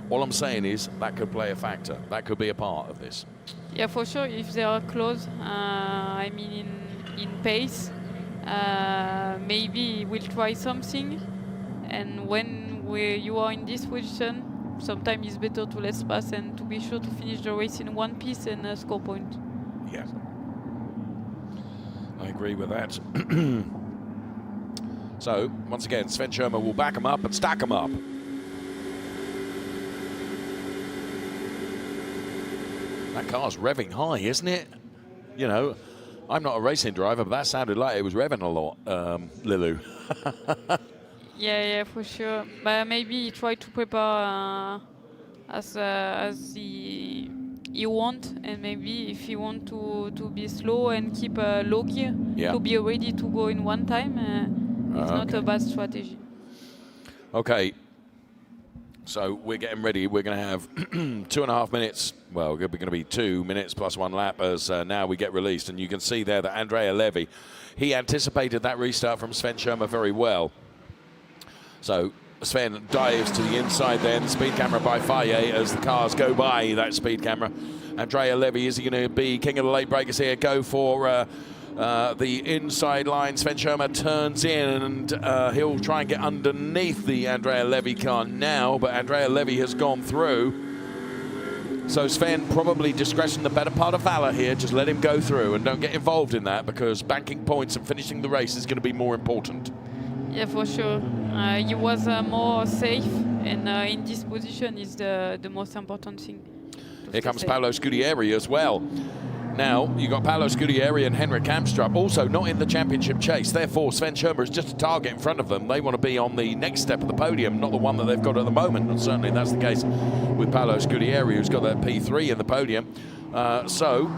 all I'm saying is that could play a factor. That could be a part of this. Yeah, for sure. If they are close, I mean in pace, maybe we'll try something. And when you are in this position, sometimes it's better to let pass and to be sure to finish the race in one piece and score point. Yeah. I agree with that. So, once again, Sven Schirmer will back him up and stack him up. That car's revving high, isn't it? You know, I'm not a racing driver, but that sounded like it was revving a lot, Lilu. Yeah, for sure. But maybe he tried to prepare as he want, and maybe if he want to be slow and keep low gear, to be ready to go in one time, it's not a bad strategy. Okay. So we're getting ready. We're going to have 2.5 minutes. Well, we're going to be 2 minutes plus 1 lap as now we get released. And you can see there that Andrea Levy, he anticipated that restart from Sven Schirmer very well. So Sven dives to the inside then. Speed camera by Faye as the cars go by that speed camera. Andrea Levy, is he going to be king of the late breakers here? Go for the inside line. Sven Schirmer turns in and he'll try and get underneath the Andrea Levy car now, but Andrea Levy has gone through. So Sven, probably discretion the better part of valor here. Just let him go through and don't get involved in that, because banking points and finishing the race is going to be more important. Yeah, for sure. He was more safe, and in this position is the most important thing. Here comes Paolo Scudieri as well. Now, you've got Paolo Scudieri and Henrik Kamstrup also not in the championship chase. Therefore, Sven Schirmer is just a target in front of them. They want to be on the next step of the podium, not the one that they've got at the moment. And certainly that's the case with Paolo Scudieri, who's got that P3 in the podium. So,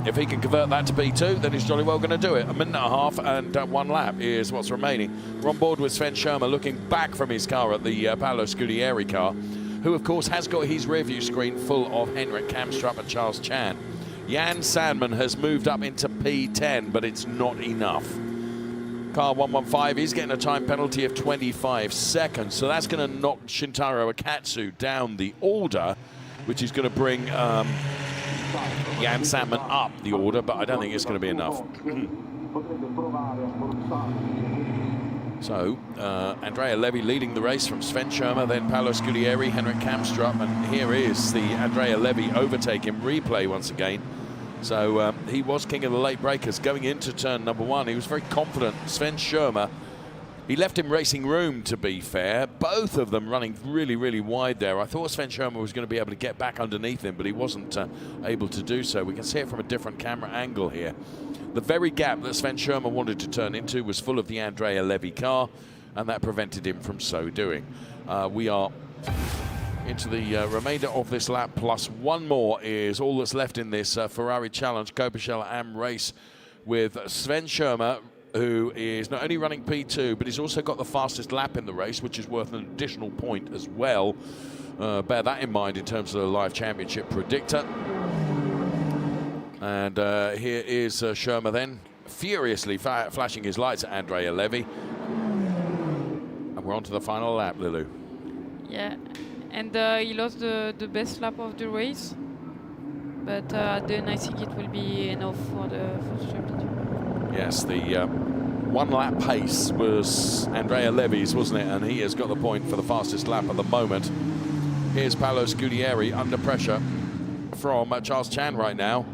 if he can convert that to P2, then he's jolly well going to do it. 1.5 minutes and 1 lap is what's remaining. We're on board with Sven Schirmer looking back from his car at the Paolo Scudieri car, who, of course, has got his rear view screen full of Henrik Kamstrup and Charles Chan. Jan Sandman has moved up into P10, but it's not enough. Car 115 is getting a time penalty of 25 seconds, so that's going to knock Shintaro Akatsu down the order, which is going to bring Jan Sandman up the order, but I don't think it's going to be enough. So, Andrea Levy leading the race from Sven Schirmer, then Paolo Scudieri, Henrik Kamstrup, and here is the Andrea Levy overtake in replay once again. So, he was king of the late breakers going into turn number 1. He was very confident. Sven Schirmer, he left him racing room, to be fair. Both of them running really, really wide there. I thought Sven Schirmer was going to be able to get back underneath him, but he wasn't able to do so. We can see it from a different camera angle here. The very gap that Sven Schirmer wanted to turn into was full of the Andrea Levy car, and that prevented him from so doing. We are into the remainder of this lap, plus one more is all that's left in this Ferrari Challenge Coppa Am race, with Sven Schirmer, who is not only running P2, but he's also got the fastest lap in the race, which is worth an additional point as well. Bear that in mind in terms of the live championship predictor. And here is Schirmer then, furiously flashing his lights at Andrea Levy. And we're on to the final lap, Lilu. Yeah, and he lost the best lap of the race. But then I think it will be enough for the first championship. Yes, the 1 lap pace was Andrea Levy's, wasn't it? And he has got the point for the fastest lap at the moment. Here's Paolo Scudieri under pressure from Charles Chan right now.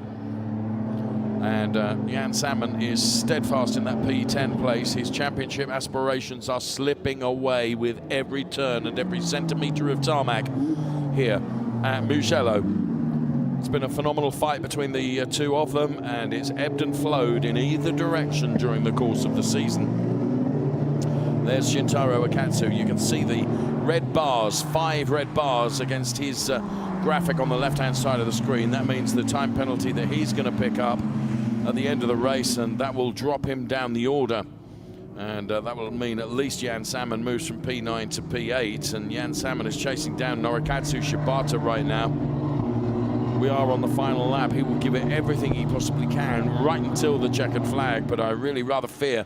And Jan Salmon is steadfast in that P10 place. His championship aspirations are slipping away with every turn and every centimetre of tarmac here at Mugello. It's been a phenomenal fight between the two of them, and it's ebbed and flowed in either direction during the course of the season. There's Shintaro Akatsu. You can see the red bars, 5 red bars against his graphic on the left-hand side of the screen. That means the time penalty that he's going to pick up at the end of the race, and that will drop him down the order. And that will mean at least Jan Salmon moves from P9 to P8, and Jan Salmon is chasing down Norikatsu Shibata right now. We are on the final lap. He will give it everything he possibly can right until the checkered flag, but I really rather fear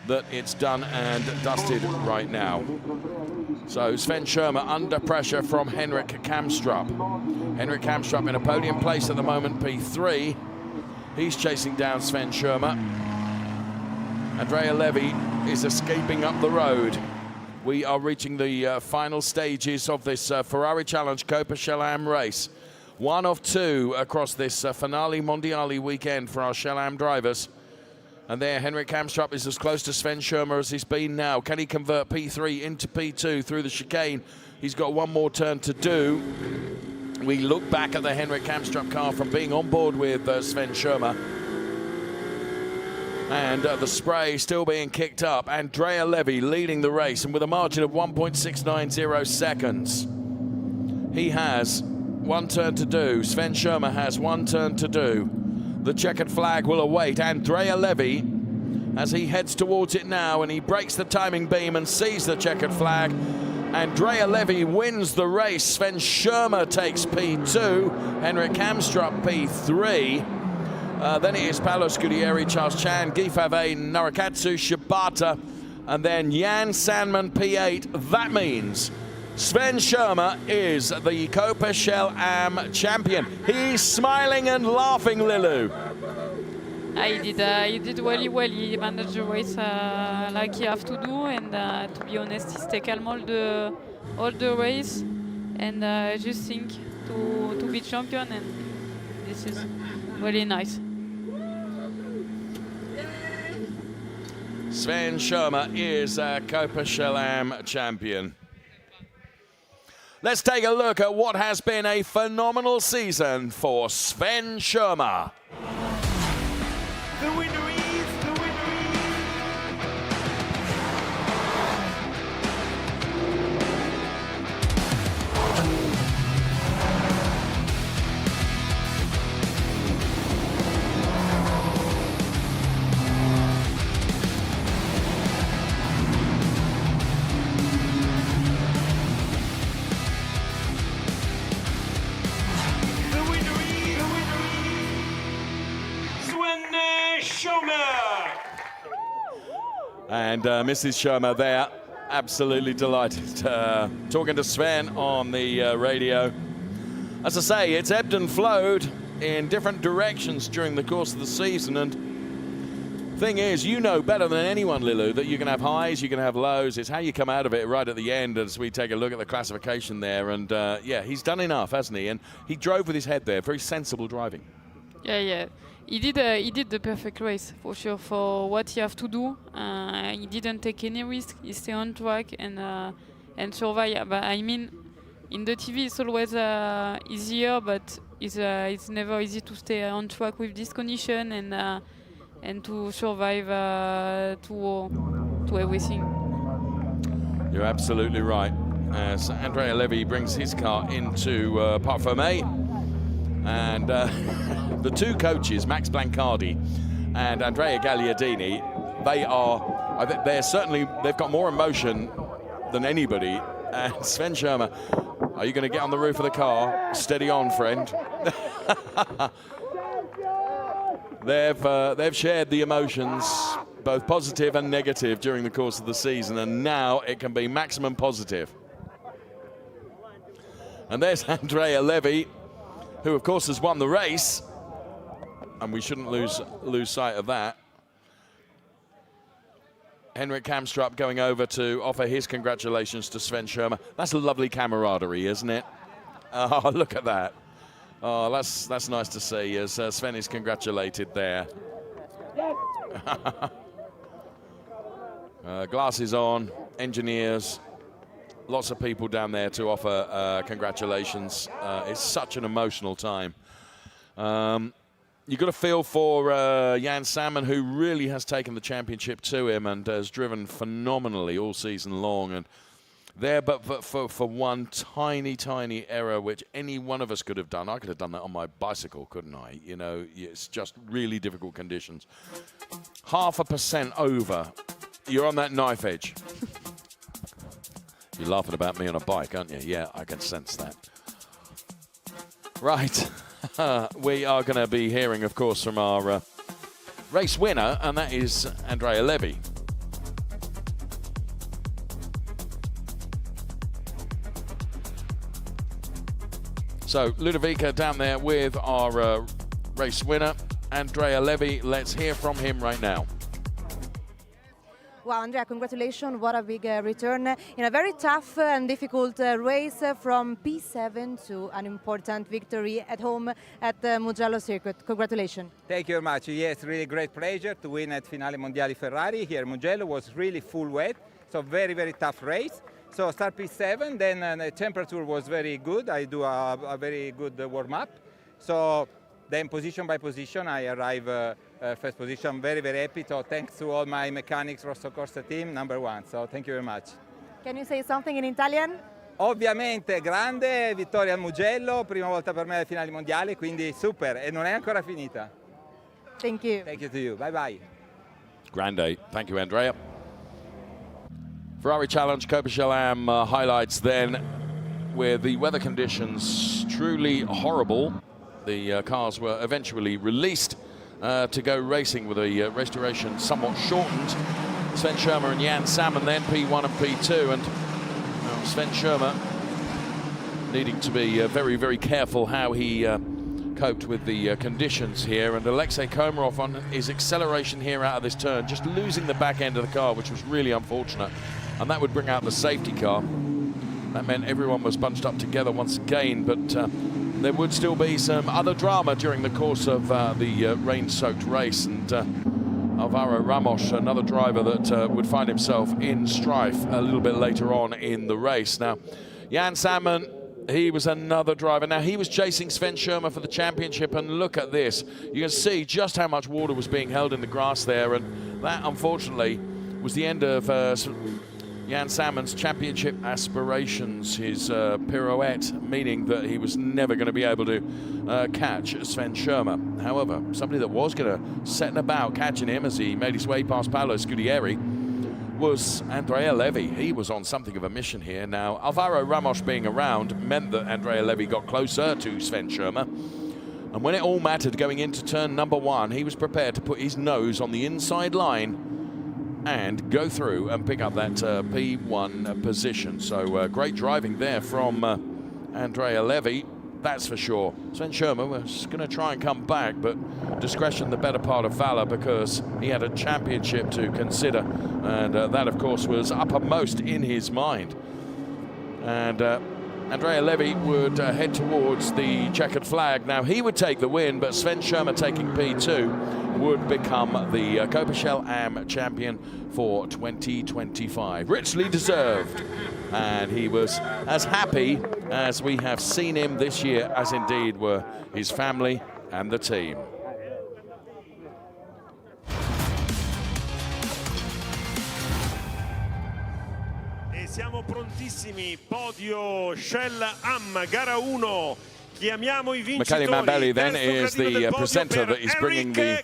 that it's done and dusted right now. So Sven Schirmer under pressure from Henrik Kamstrup. Henrik Kamstrup in a podium place at the moment, P3. He's chasing down Sven Schirmer. Andrea Levy is escaping up the road. We are reaching the final stages of this Ferrari Challenge Coppa Am race. 1 of 2 across this Finali Mondiali weekend for our Am drivers. And there, Henrik Kamstrup is as close to Sven Schirmer as he's been now. Can he convert P3 into P2 through the chicane? He's got one more turn to do. We look back at the Henrik Kamstrup car from being on board with Sven Schirmer. And the spray still being kicked up. Andrea Levy leading the race, and with a margin of 1.690 seconds. He has one turn to do. Sven Schirmer has one turn to do. The checkered flag will await Andrea Levy as he heads towards it now, and he breaks the timing beam and sees the checkered flag. Andrea Levy wins the race. Sven Schirmer takes P2. Henrik Kamstrup P3. Then it is Paolo Scudieri, Charles Chan, Guy Favre, Narakatsu, Shibata, and then Jan Sandman P8. That means Sven Schirmer is the Coppa Shell Am champion. He's smiling and laughing, Lilu. He did really well. He managed the race like he have to do, and to be honest, he stayed calm all the race, and I just think to be champion, and this is really nice. Sven Schirmer is a Coppa Shell Am champion. Let's take a look at what has been a phenomenal season for Sven Schirmer. The winner is, And Mrs. Schirmer there, absolutely delighted. Talking to Sven on the radio. As I say, it's ebbed and flowed in different directions during the course of the season. And thing is, you know better than anyone, Lilu, that you can have highs, you can have lows. It's how you come out of it right at the end as we take a look at the classification there. And yeah, he's done enough, hasn't he? And he drove with his head there, very sensible driving. Yeah. He did the perfect race for sure for what he have to do. He didn't take any risk. He stayed on track and survive. But I mean, in the TV it's always easier, but it's never easy to stay on track with this condition and to survive to everything. You're absolutely right. As Andrea Levy brings his car into Parc Fermé. And the two coaches, Max Blancardi and Andrea Gagliardini, they've got more emotion than anybody. And Sven Schirmer, are you going to get on the roof of the car? Steady on, friend. They've shared the emotions, both positive and negative, during the course of the season, and now it can be maximum positive. And there's Andrea Levy, who of course has won the race, and we shouldn't lose sight of that. Henrik Kamstrup going over to offer his congratulations to Sven Schirmer. That's a lovely camaraderie, isn't it? Oh, look at that. Oh, that's nice to see as Sven is congratulated there. Glasses on, engineers, lots of people down there to offer congratulations. It's such an emotional time. You've got to feel for Jan Salmon, who really has taken the championship to him and has driven phenomenally all season long. And there, but for one tiny error, which any one of us could have done. I could have done that on my bicycle, couldn't I? You know, it's just really difficult conditions. 0.5% over, you're on that knife edge. You're laughing about me on a bike, aren't you? Yeah, I can sense that. Right. We are going to be hearing, of course, from our race winner, and that is Andrea Levy. So, Ludovica down there with our race winner, Andrea Levy. Let's hear from him right now. Wow, Andrea, congratulations. What a big return in a very tough and difficult race from P7 to an important victory at home at the Mugello Circuit. Congratulations. Thank you very much. Yes, really great pleasure to win at Finali Mondiali Ferrari here. Mugello was really full wet, so very, very tough race. So start P7, then the temperature was very good. I do a very good warm-up. So then position by position, I arrive first position. I'm very, very happy. So thanks to all my mechanics, Rosso Corsa team, #1. So thank you very much. Can you say something in Italian? Ovviamente, grande vittoria al Mugello, prima volta per me alle finali mondiali, quindi super, e non è ancora finita. Thank you. Thank you to you. Bye bye. Grande. Thank you, Andrea. Ferrari Challenge Coppa Am highlights then, where the weather conditions truly horrible. The cars were eventually released to go racing with a race duration somewhat shortened. Sven Schirmer and Jan Salmon then P1 and P2, and Sven Schirmer needing to be very, very careful how he coped with the conditions here, and Alexei Komarov on his acceleration here out of this turn, just losing the back end of the car, which was really unfortunate, and that would bring out the safety car. That meant everyone was bunched up together once again, but there would still be some other drama during the course of the rain-soaked race, and Alvaro Ramos, another driver that would find himself in strife a little bit later on in the race. Now, Jan Salmon, he was another driver. Now, he was chasing Sven Schirmer for the championship, and look at this. You can see just how much water was being held in the grass there, and that, unfortunately, was the end of Jan Salmon's championship aspirations, his pirouette, meaning that he was never going to be able to catch Sven Schirmer. However, somebody that was going to set about catching him as he made his way past Paolo Scudieri was Andrea Levy. He was on something of a mission here. Now, Alvaro Ramos being around meant that Andrea Levy got closer to Sven Schirmer. And when it all mattered going into turn #1, he was prepared to put his nose on the inside line and go through and pick up that P1 position. So great driving there from Andrea Levy, that's for sure. Sven Schirmer was going to try and come back, but discretion the better part of valor, because he had a championship to consider, and that, of course, was uppermost in his mind. And Andrea Levy would head towards the checkered flag. Now, he would take the win, but Sven Schirmer taking P2 would become the Coppa Am champion for 2025. Richly deserved. And he was as happy as we have seen him this year, as indeed were his family and the team. Siamo prontissimi, Podio Shell Am, gara 1. Chiamiamo I vincitori. Michele Mambelli then is the presenter that is bringing the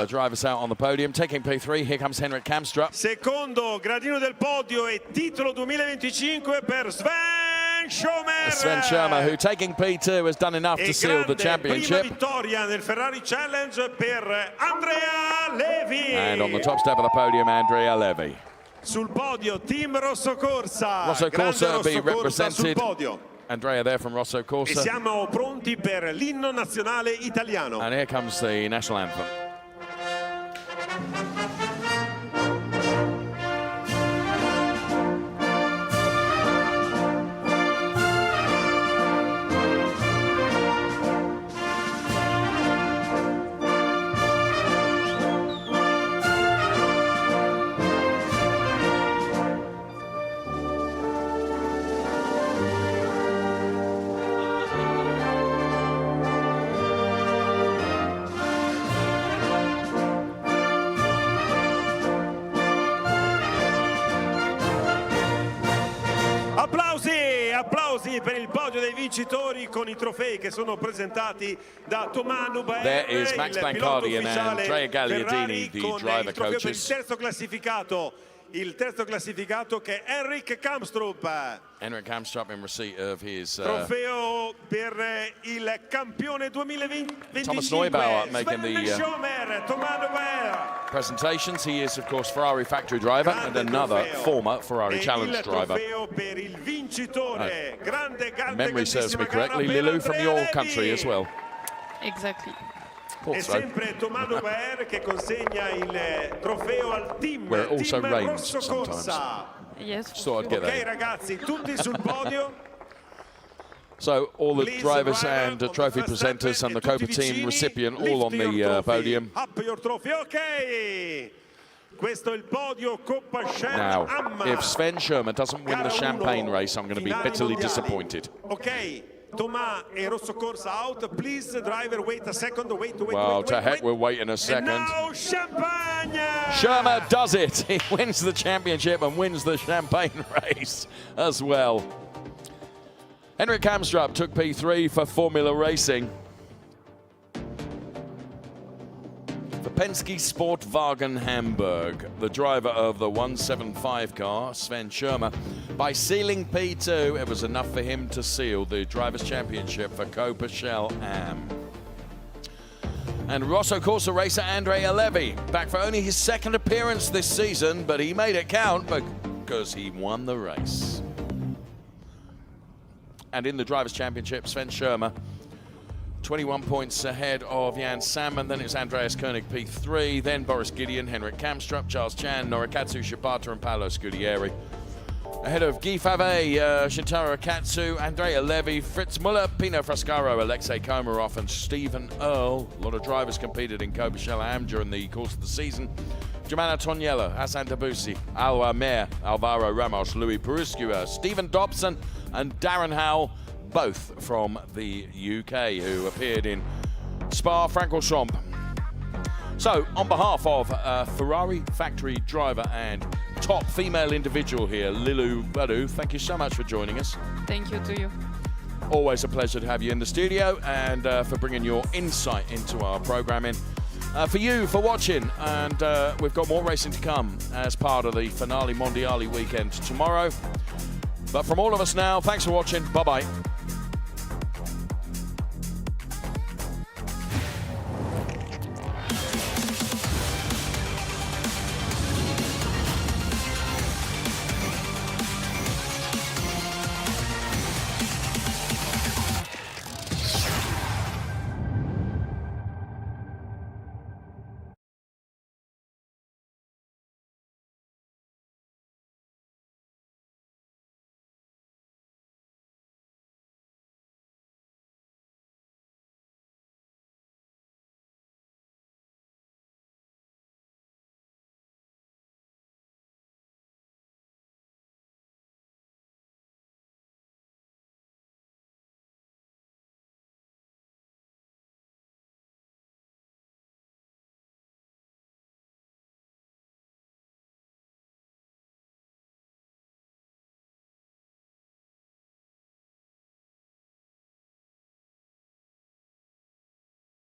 drivers out on the podium. Taking P3, here comes Henrik Kamstrup. Secondo gradino del podio e titolo 2025 per Sven Schirmer. Sven Schirmer, who taking P2 has done enough to seal the championship. Prima vittoria nel Ferrari Challenge per Andrea Levy. And on the top step of the podium, Andrea Levy. Sul podio, Team Rosso Corsa. Rosso Corsa be Rosso represented. Corsa sul podio. Andrea there from Rosso Corsa. E siamo pronti per l'inno nazionale italiano. And here comes the national anthem. Applausi per il podio dei vincitori con i trofei che sono presentati da Thomas Nubaer. There is Max Blancardi and Andrea Gagliardini, the driver coaches. Il terzo classificato che è Henrik Kamstrup. Henrik Kamstrup in receipt of his trofeo per il campione 2025. Thomas Neubauer making the Thomas Neubauer. presentations. He is, of course, Ferrari factory driver and another former Ferrari Challenge driver. Per il vincitore. Grande, memory serves me correctly, Lilou, from your country as well. Exactly. Thought È so. sempre Tommaso Baer che consegna il trofeo al team. Where it also Team rains Rosso sometimes. Corsa. Yes. So I'd get Ok that. ragazzi, tutti sul podio. So all the Please, drivers driver, and on the trophy first presenters lap, and the e tutti Coppa team vicini, recipient all on lift your the trophy. podium. Up your trophy, ok. Questo è il podio Coppa Shell Now, Amma. if Sven Schirmer doesn't win the Gara champagne uno, race, I'm going to be Finali bitterly Mondiali. disappointed. Ok, Tomà e Rosso Corsa out. Please, driver, wait a second. Wait. Well, to heck, we're waiting a And second. now, champagne! Schirmer does it. He wins the championship and wins the champagne race as well. Henrik Kamstrup took P3 for Formula Racing. For Penske Sportwagen Hamburg, the driver of the 175 car, Sven Schirmer, by sealing P2, it was enough for him to seal the Drivers' Championship for Coppa Shell Am. And Rosso Corsa racer Andrea Levy, back for only his second appearance this season, but he made it count because he won the race. And in the Drivers' Championship, Sven Schirmer, 21 points ahead of Jan Salmon. Then it's Andreas Koenig P3, then Boris Gideon, Henrik Kamstrup, Charles Chan, Norikatsu Shibata and Paolo Scudieri. Ahead of Guy Favre, Shintaro Akatsu, Andrea Levy, Fritz Muller, Pino Frascaro, Alexei Komarov and Stephen Earle. A lot of drivers competed in Coppa Shell Am during the course of the season. Germano Toniello, Hassan Tabusi, Alwa Mer, Alvaro Ramos, Louis Peruscua, Stephen Dobson and Darren Howell, both from the UK, who appeared in Spa-Francorchamps. So, on behalf of Ferrari factory driver and top female individual here, Lilu Badu, thank you so much for joining us. Thank you to you. Always a pleasure to have you in the studio and for bringing your insight into our programming. For you, for watching, and we've got more racing to come as part of the Finali Mondiali weekend tomorrow. But from all of us now, thanks for watching. Bye-bye.